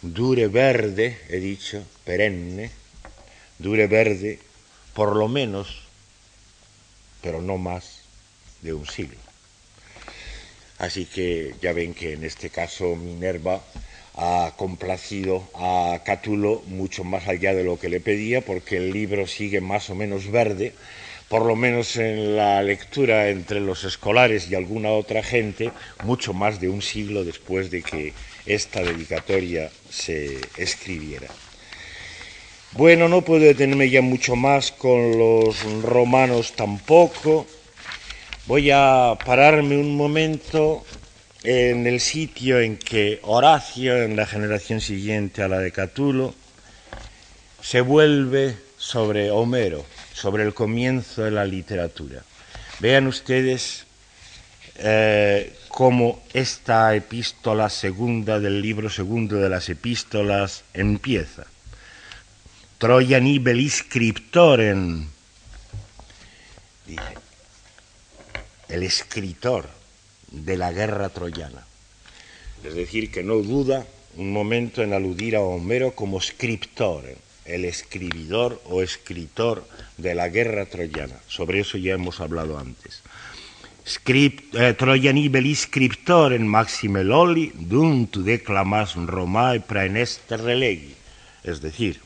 dure verde, he dicho, perenne, dure verde por lo menos, pero no más, de un siglo. Así que ya ven que en este caso Minerva ha complacido a Catulo mucho más allá de lo que le pedía, porque el libro sigue más o menos verde, por lo menos en la lectura entre los escolares y alguna otra gente, mucho más de un siglo después de que esta dedicatoria se escribiera. Bueno, no puedo detenerme ya mucho más con los romanos tampoco. Voy a pararme un momento en el sitio en que Horacio, en la generación siguiente a la de Catulo, se vuelve sobre Homero, sobre el comienzo de la literatura. Vean ustedes cómo esta epístola segunda del libro segundo de las epístolas empieza. Trojani belli scriptorem, dice, el escritor de la guerra troyana. Es decir, que no duda un momento en aludir a Homero como scriptorem, el escribidor o escritor de la guerra troyana. Sobre eso ya hemos hablado antes. Trojani belli scriptorem maxime loli, dum tu declamas Romae praeneste relegi. Es decir,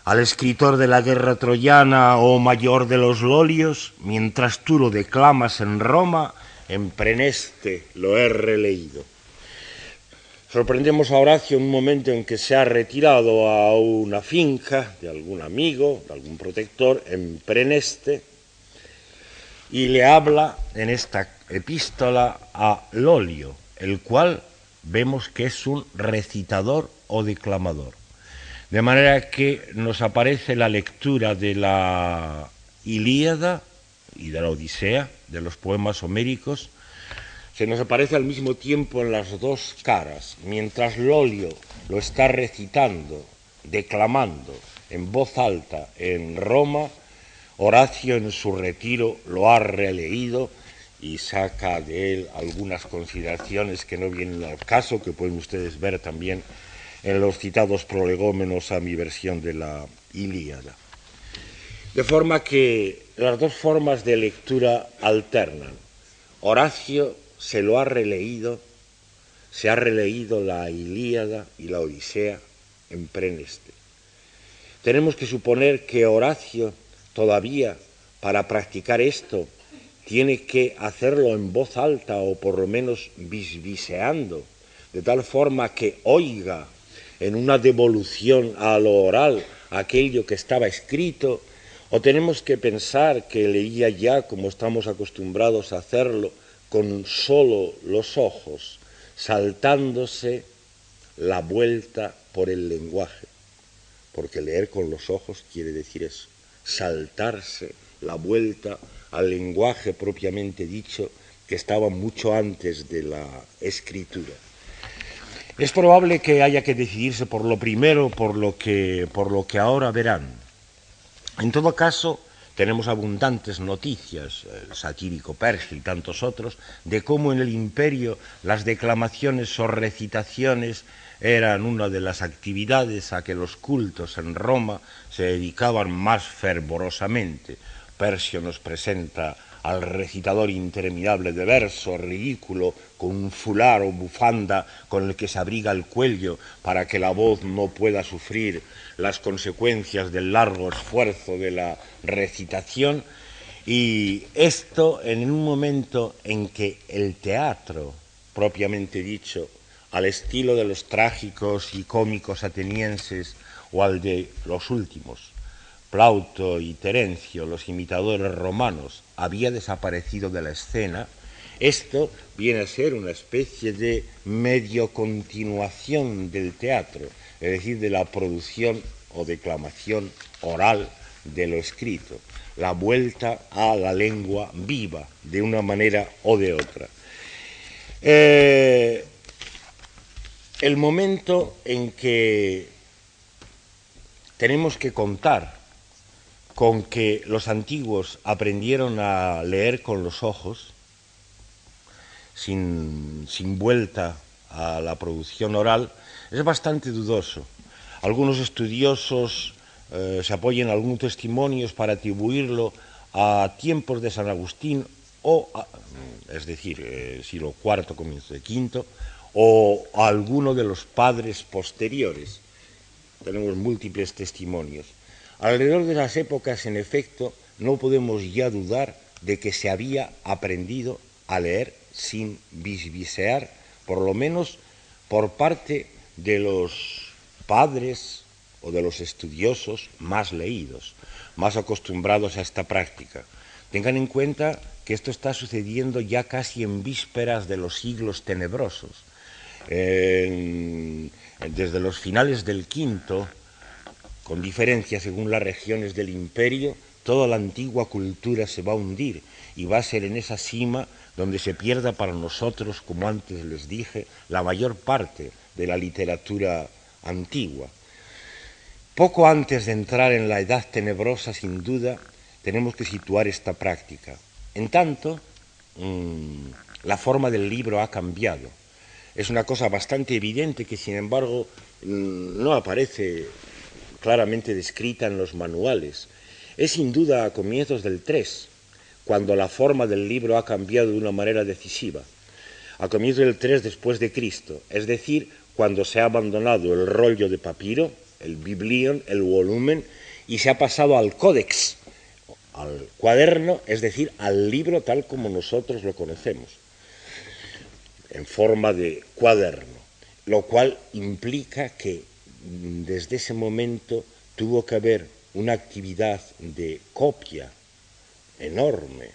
al escritor de la guerra troyana, oh mayor de los lolios, mientras tú lo declamas en Roma, en Preneste lo he releído. Sorprendemos a Horacio en un momento en que se ha retirado a una finca de algún amigo, de algún protector, en Preneste, y le habla en esta epístola a Lolio, el cual vemos que es un recitador o declamador. De manera que nos aparece la lectura de la Ilíada y de la Odisea, de los poemas homéricos, se nos aparece al mismo tiempo en las dos caras. Mientras Lolio lo está recitando, declamando en voz alta en Roma, Horacio en su retiro lo ha releído y saca de él algunas consideraciones que no vienen al caso, que pueden ustedes ver también en los citados prolegómenos a mi versión de la Ilíada. De forma que las dos formas de lectura alternan. Horacio se lo ha releído, se ha releído la Ilíada y la Odisea en Preneste. Tenemos que suponer que Horacio todavía, para practicar esto, tiene que hacerlo en voz alta o por lo menos bisbiseando, de tal forma que oiga en una devolución a lo oral aquello que estaba escrito, o tenemos que pensar que leía ya, como estamos acostumbrados a hacerlo, con solo los ojos, saltándose la vuelta por el lenguaje, porque leer con los ojos quiere decir eso, saltarse la vuelta al lenguaje propiamente dicho, que estaba mucho antes de la escritura. Es probable que haya que decidirse por lo primero, por lo que ahora verán. En todo caso, tenemos abundantes noticias, el satírico Pergio y tantos otros, de cómo en el imperio las declamaciones o recitaciones eran una de las actividades a que los cultos en Roma se dedicaban más fervorosamente. Persio nos presenta al recitador interminable de verso, ridículo, con un fular o bufanda con el que se abriga el cuello para que la voz no pueda sufrir las consecuencias del largo esfuerzo de la recitación, y esto en un momento en que el teatro, propiamente dicho, al estilo de los trágicos y cómicos atenienses o al de los últimos, Plauto y Terencio, los imitadores romanos, había desaparecido de la escena, esto viene a ser una especie de medio continuación del teatro, es decir, de la producción o declamación oral de lo escrito, la vuelta a la lengua viva, de una manera o de otra. El momento en que tenemos que contar con que los antiguos aprendieron a leer con los ojos, sin vuelta a la producción oral, es bastante dudoso. Algunos estudiosos se apoyan en algunos testimonios para atribuirlo a tiempos de San Agustín, es decir, siglo IV, comienzo de V, o a alguno de los padres posteriores. Tenemos múltiples testimonios. Alrededor de las épocas, en efecto, no podemos ya dudar de que se había aprendido a leer sin bisbisear, por lo menos por parte de los padres o de los estudiosos más leídos, más acostumbrados a esta práctica. Tengan en cuenta que esto está sucediendo ya casi en vísperas de los siglos tenebrosos. Desde los finales del V, con diferencia según las regiones del imperio, toda la antigua cultura se va a hundir y va a ser en esa cima donde se pierda para nosotros, como antes les dije, la mayor parte de la literatura antigua. Poco antes de entrar en la edad tenebrosa, sin duda, tenemos que situar esta práctica. En tanto, la forma del libro ha cambiado. Es una cosa bastante evidente que, sin embargo, no aparece claramente descrita en los manuales. Es sin duda a comienzos del III, cuando la forma del libro ha cambiado de una manera decisiva. A comienzos del III después de Cristo, es decir, cuando se ha abandonado el rollo de papiro, el biblion, el volumen, y se ha pasado al códex, al cuaderno, es decir, al libro tal como nosotros lo conocemos, en forma de cuaderno, lo cual implica que desde ese momento tuvo que haber una actividad de copia enorme,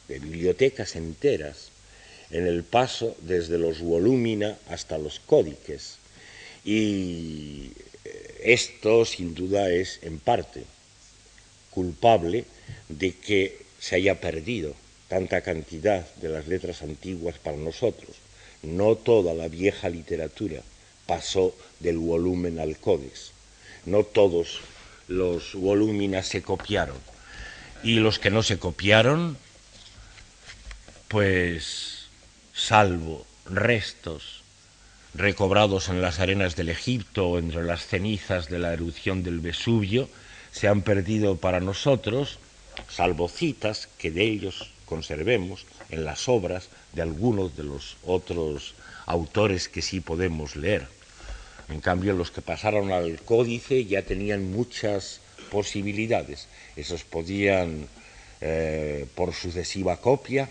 de bibliotecas enteras, en el paso desde los volúmina hasta los códices. Y esto, sin duda, es en parte culpable de que se haya perdido tanta cantidad de las letras antiguas para nosotros. No toda la vieja literatura pasó del volumen al códex. No todos los volúminas se copiaron. Y los que no se copiaron, pues, salvo restos recobrados en las arenas del Egipto o entre las cenizas de la erupción del Vesubio, se han perdido para nosotros, salvo citas que de ellos conservemos en las obras de algunos de los otros autores que sí podemos leer. En cambio, los que pasaron al códice ya tenían muchas posibilidades. Esos podían, por sucesiva copia,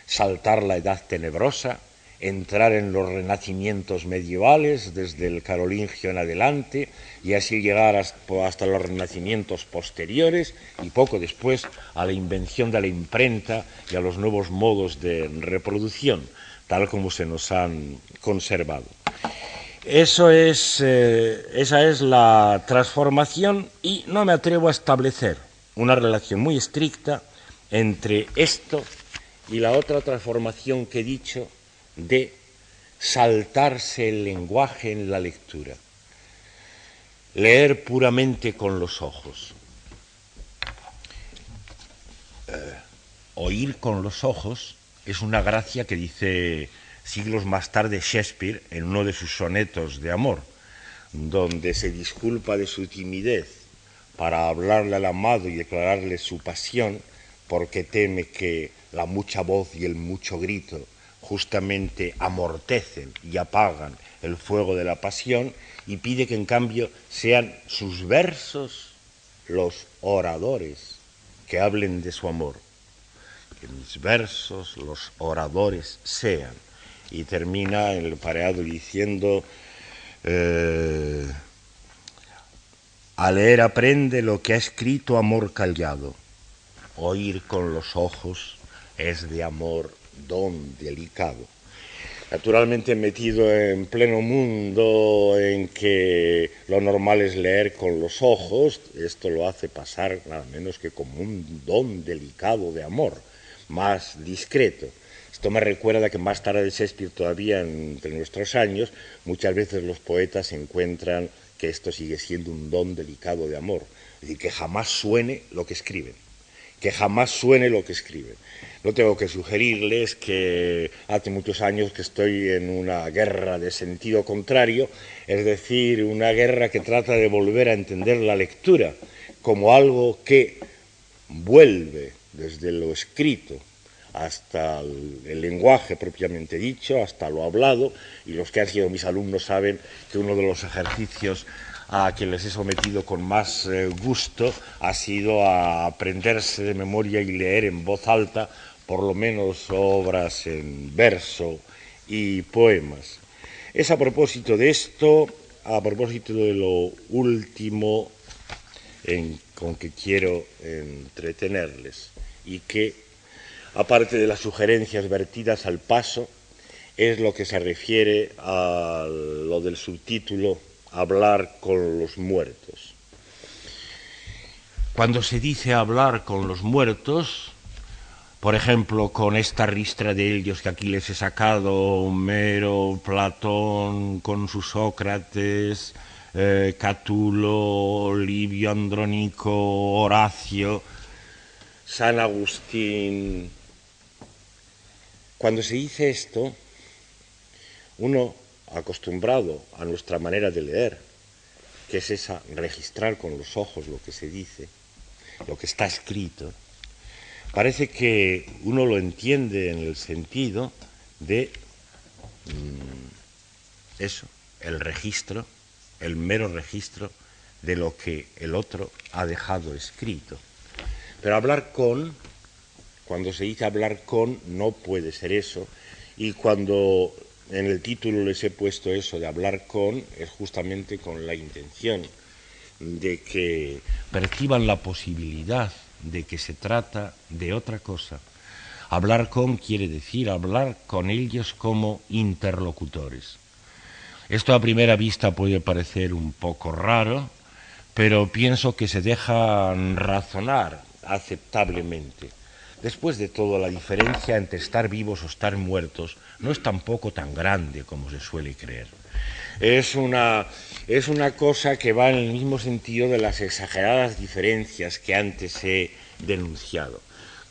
saltar la edad tenebrosa, entrar en los renacimientos medievales desde el carolingio en adelante y así llegar hasta los renacimientos posteriores y poco después a la invención de la imprenta y a los nuevos modos de reproducción, tal como se nos han conservado. Esa es la transformación y no me atrevo a establecer una relación muy estricta entre esto y la otra transformación que he dicho de saltarse el lenguaje en la lectura. Leer puramente con los ojos. Oír con los ojos es una gracia que dice siglos más tarde Shakespeare en uno de sus sonetos de amor, donde se disculpa de su timidez para hablarle al amado y declararle su pasión, porque teme que la mucha voz y el mucho grito justamente amortecen y apagan el fuego de la pasión, y pide que en cambio sean sus versos los oradores que hablen de su amor. Que mis versos los oradores sean. Y termina en el pareado diciendo: a leer aprende lo que ha escrito amor callado. Oír con los ojos es de amor don delicado. Naturalmente metido en pleno mundo en que lo normal es leer con los ojos, esto lo hace pasar nada menos que como un don delicado de amor, más discreto. Esto me recuerda que más tarde de Shakespeare, todavía entre nuestros años, muchas veces los poetas encuentran que esto sigue siendo un don delicado de amor, es decir, que jamás suene lo que escriben. Que jamás suene lo que escriben. No tengo que sugerirles que hace muchos años que estoy en una guerra de sentido contrario, es decir, una guerra que trata de volver a entender la lectura como algo que vuelve desde lo escrito hasta el lenguaje propiamente dicho, hasta lo hablado, y los que han sido mis alumnos saben que uno de los ejercicios a que les he sometido con más gusto ha sido a aprenderse de memoria y leer en voz alta por lo menos obras en verso y poemas. Es a propósito de esto, a propósito de lo último con que quiero entretenerles y que, aparte de las sugerencias vertidas al paso, es lo que se refiere a lo del subtítulo Hablar con los muertos. Cuando se dice hablar con los muertos, por ejemplo, con esta ristra de ellos que aquí les he sacado, Homero, Platón, con su Sócrates, Catulo, Livio, Andrónico, Horacio, San Agustín. Cuando se dice esto, uno acostumbrado a nuestra manera de leer, que es esa, registrar con los ojos lo que se dice, lo que está escrito, parece que uno lo entiende en el sentido de eso, el registro, el mero registro de lo que el otro ha dejado escrito. Pero hablar con, cuando se dice hablar con, no puede ser eso, y cuando en el título les he puesto eso de hablar con, es justamente con la intención de que perciban la posibilidad de que se trata de otra cosa. Hablar con quiere decir hablar con ellos como interlocutores. Esto a primera vista puede parecer un poco raro, pero pienso que se deja razonar aceptablemente. Después de todo, la diferencia entre estar vivos o estar muertos no es tampoco tan grande como se suele creer. Es una cosa que va en el mismo sentido de las exageradas diferencias que antes he denunciado.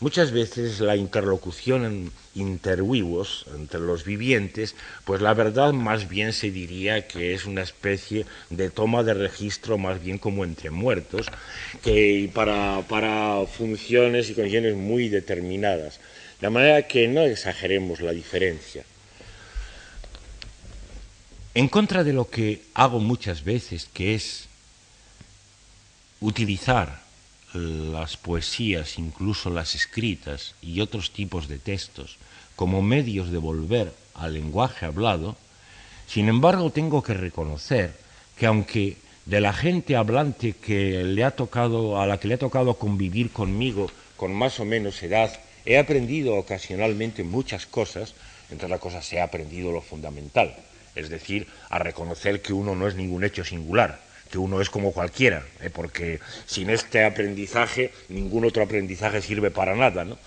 Muchas veces la interlocución inter vivos, entre los vivientes, pues la verdad más bien se diría que es una especie de toma de registro más bien como entre muertos, que para funciones y condiciones muy determinadas. De manera que no exageremos la diferencia. En contra de lo que hago muchas veces, que es utilizar las poesías, incluso las escritas y otros tipos de textos, como medios de volver al lenguaje hablado, sin embargo tengo que reconocer que aunque de la gente hablante a la que le ha tocado convivir conmigo con más o menos edad, he aprendido ocasionalmente muchas cosas, entre las cosas he aprendido lo fundamental, es decir, a reconocer que uno no es ningún hecho singular, que uno es como cualquiera, porque sin este aprendizaje ningún otro aprendizaje sirve para nada, ¿no?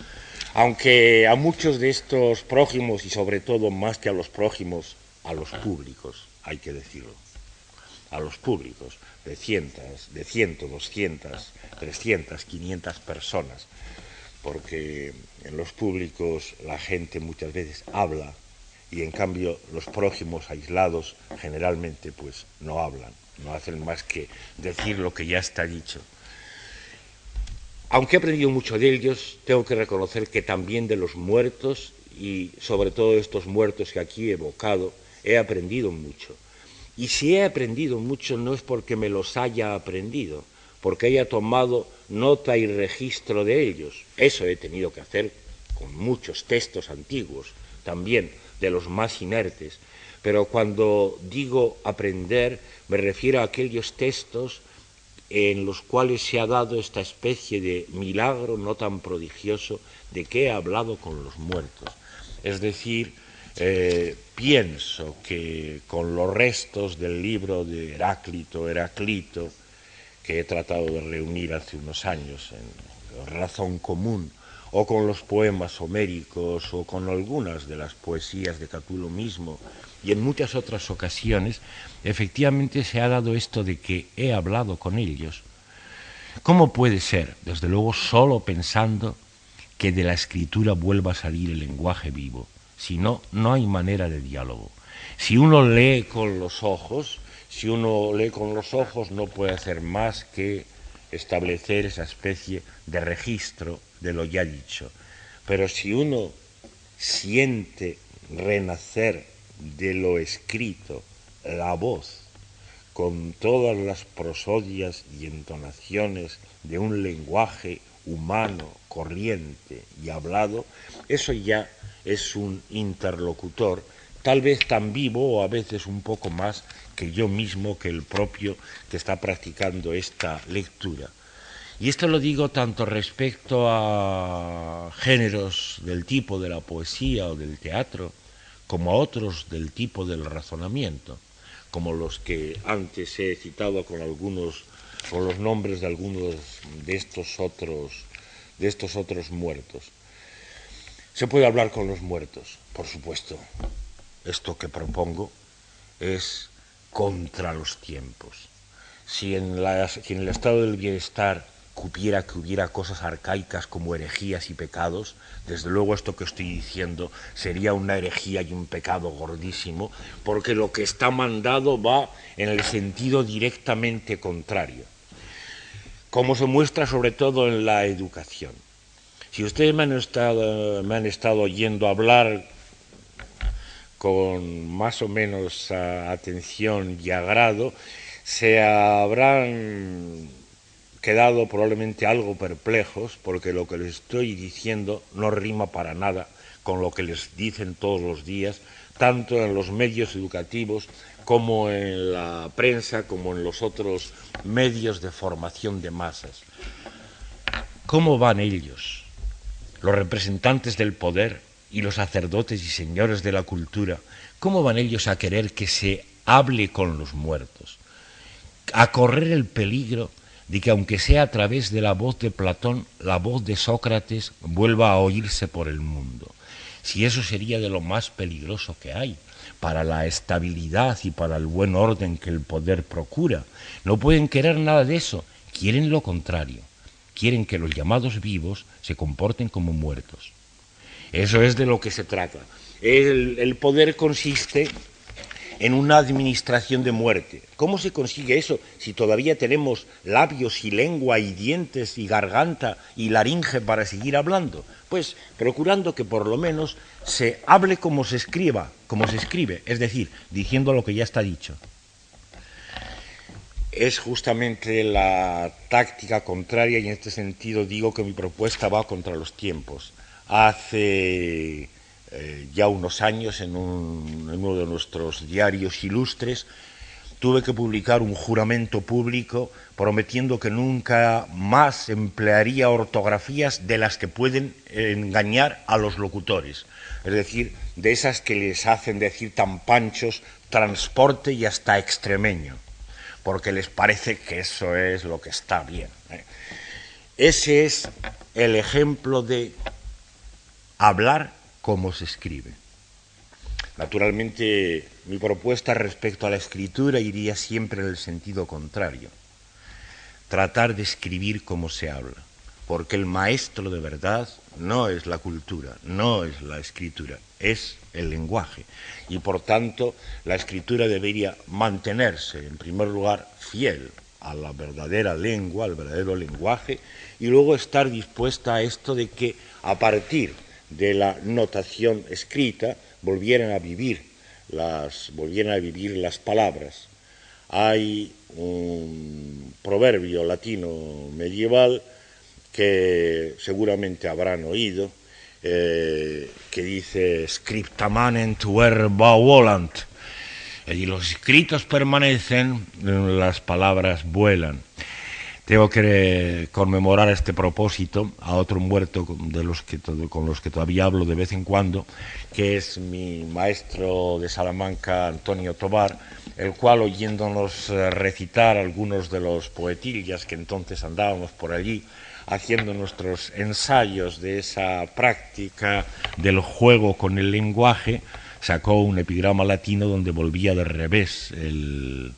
Aunque a muchos de estos prójimos, y sobre todo más que a los prójimos, a los públicos, hay que decirlo, a los públicos de 100, 200, 300, 500 personas, porque en los públicos la gente muchas veces habla y en cambio los prójimos aislados generalmente pues no hablan, no hacen más que decir lo que ya está dicho. Aunque he aprendido mucho de ellos, tengo que reconocer que también de los muertos, y sobre todo de estos muertos que aquí he evocado, he aprendido mucho. Y si he aprendido mucho no es porque me los haya aprendido, porque haya tomado nota y registro de ellos. Eso he tenido que hacer con muchos textos antiguos, también de los más inertes. Pero cuando digo aprender, me refiero a aquellos textos en los cuales se ha dado esta especie de milagro no tan prodigioso de que he hablado con los muertos. Es decir, pienso que con los restos del libro de Heráclito, que he tratado de reunir hace unos años en Razón Común, o con los poemas homéricos, o con algunas de las poesías de Catulo mismo, y en muchas otras ocasiones, efectivamente se ha dado esto de que he hablado con ellos. ¿Cómo puede ser? Desde luego solo pensando que de la escritura vuelva a salir el lenguaje vivo. Si no, no hay manera de diálogo. Si uno lee con los ojos, no puede hacer más que establecer esa especie de registro de lo ya dicho. Pero si uno siente renacer de lo escrito la voz, con todas las prosodias y entonaciones de un lenguaje humano, corriente y hablado, eso ya es un interlocutor tal vez tan vivo o a veces un poco más que yo mismo, que el propio que está practicando esta lectura. Y esto lo digo tanto respecto a géneros del tipo de la poesía o del teatro, como a otros del tipo del razonamiento, como los que antes he citado con los nombres de algunos de estos otros muertos. Se puede hablar con los muertos, por supuesto. Esto que propongo es contra los tiempos. Si en el estado del bienestar que hubiera cosas arcaicas como herejías y pecados, desde luego esto que estoy diciendo sería una herejía y un pecado gordísimo, porque lo que está mandado va en el sentido directamente contrario, como se muestra sobre todo en la educación. Si ustedes me han estado oyendo hablar con más o menos atención y agrado, se habrán quedado probablemente algo perplejos, porque lo que les estoy diciendo no rima para nada con lo que les dicen todos los días, tanto en los medios educativos como en la prensa, como en los otros medios de formación de masas. ¿Cómo van ellos, los representantes del poder y los sacerdotes y señores de la cultura, cómo van ellos a querer que se hable con los muertos, a correr el peligro de que, aunque sea a través de la voz de Platón, la voz de Sócrates vuelva a oírse por el mundo? Si eso sería de lo más peligroso que hay para la estabilidad y para el buen orden que el poder procura. No pueden querer nada de eso, quieren lo contrario, quieren que los llamados vivos se comporten como muertos. Eso es de lo que se trata. El poder consiste en una administración de muerte. ¿Cómo se consigue eso si todavía tenemos labios y lengua y dientes y garganta y laringe para seguir hablando? Pues procurando que por lo menos se hable como se escribe, es decir, diciendo lo que ya está dicho. Es justamente la táctica contraria, y en este sentido digo que mi propuesta va contra los tiempos. Hace ya unos años, en uno de nuestros diarios ilustres, tuve que publicar un juramento público prometiendo que nunca más emplearía ortografías de las que pueden engañar a los locutores, es decir, de esas que les hacen decir tan panchos, transporte y hasta extremeño, porque les parece que eso es lo que está bien. Ese es el ejemplo de hablar como se escribe. Naturalmente, mi propuesta respecto a la escritura iría siempre en el sentido contrario. Tratar de escribir como se habla, porque el maestro de verdad no es la cultura, no es la escritura, es el lenguaje. Y por tanto, la escritura debería mantenerse, en primer lugar, fiel a la verdadera lengua, al verdadero lenguaje, y luego estar dispuesta a esto de que, a partir de la notación escrita, volvieran a vivir las palabras. Hay un proverbio latino medieval que seguramente habrán oído, que dice scripta manent verba volant, y los escritos permanecen, las palabras vuelan. Tengo que conmemorar a este propósito a otro muerto con los que todavía hablo de vez en cuando, que es mi maestro de Salamanca, Antonio Tobar, el cual, oyéndonos recitar algunos de los poetillas que entonces andábamos por allí, haciendo nuestros ensayos de esa práctica del juego con el lenguaje, sacó un epigrama latino donde volvía de revés el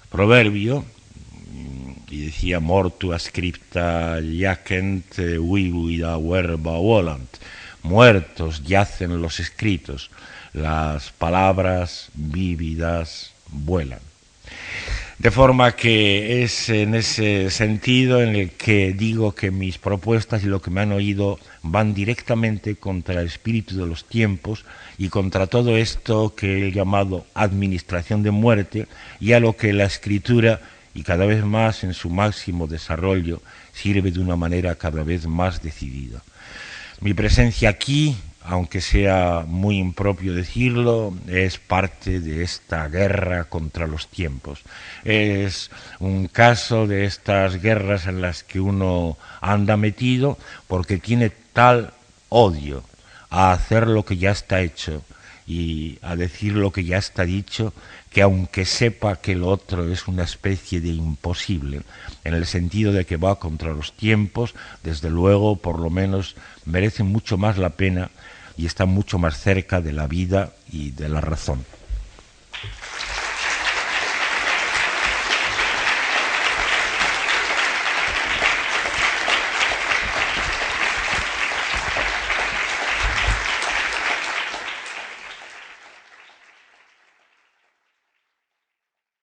proverbio, y decía mortua scripta jacent vivida verba volant, muertos yacen los escritos, las palabras vívidas vuelan. De forma que es en ese sentido en el que digo que mis propuestas y lo que me han oído van directamente contra el espíritu de los tiempos y contra todo esto que he llamado administración de muerte, y a lo que la escritura, y cada vez más en su máximo desarrollo, sirve de una manera cada vez más decidida. Mi presencia aquí aunque sea muy impropio decirlo, es parte de esta guerra contra los tiempos. Es un caso de estas guerras en las que uno anda metido porque tiene tal odio a hacer lo que ya está hecho y a decir lo que ya está dicho, que aunque sepa que lo otro es una especie de imposible, en el sentido de que va contra los tiempos, desde luego, por lo menos, merece mucho más la pena y está mucho más cerca de la vida y de la razón.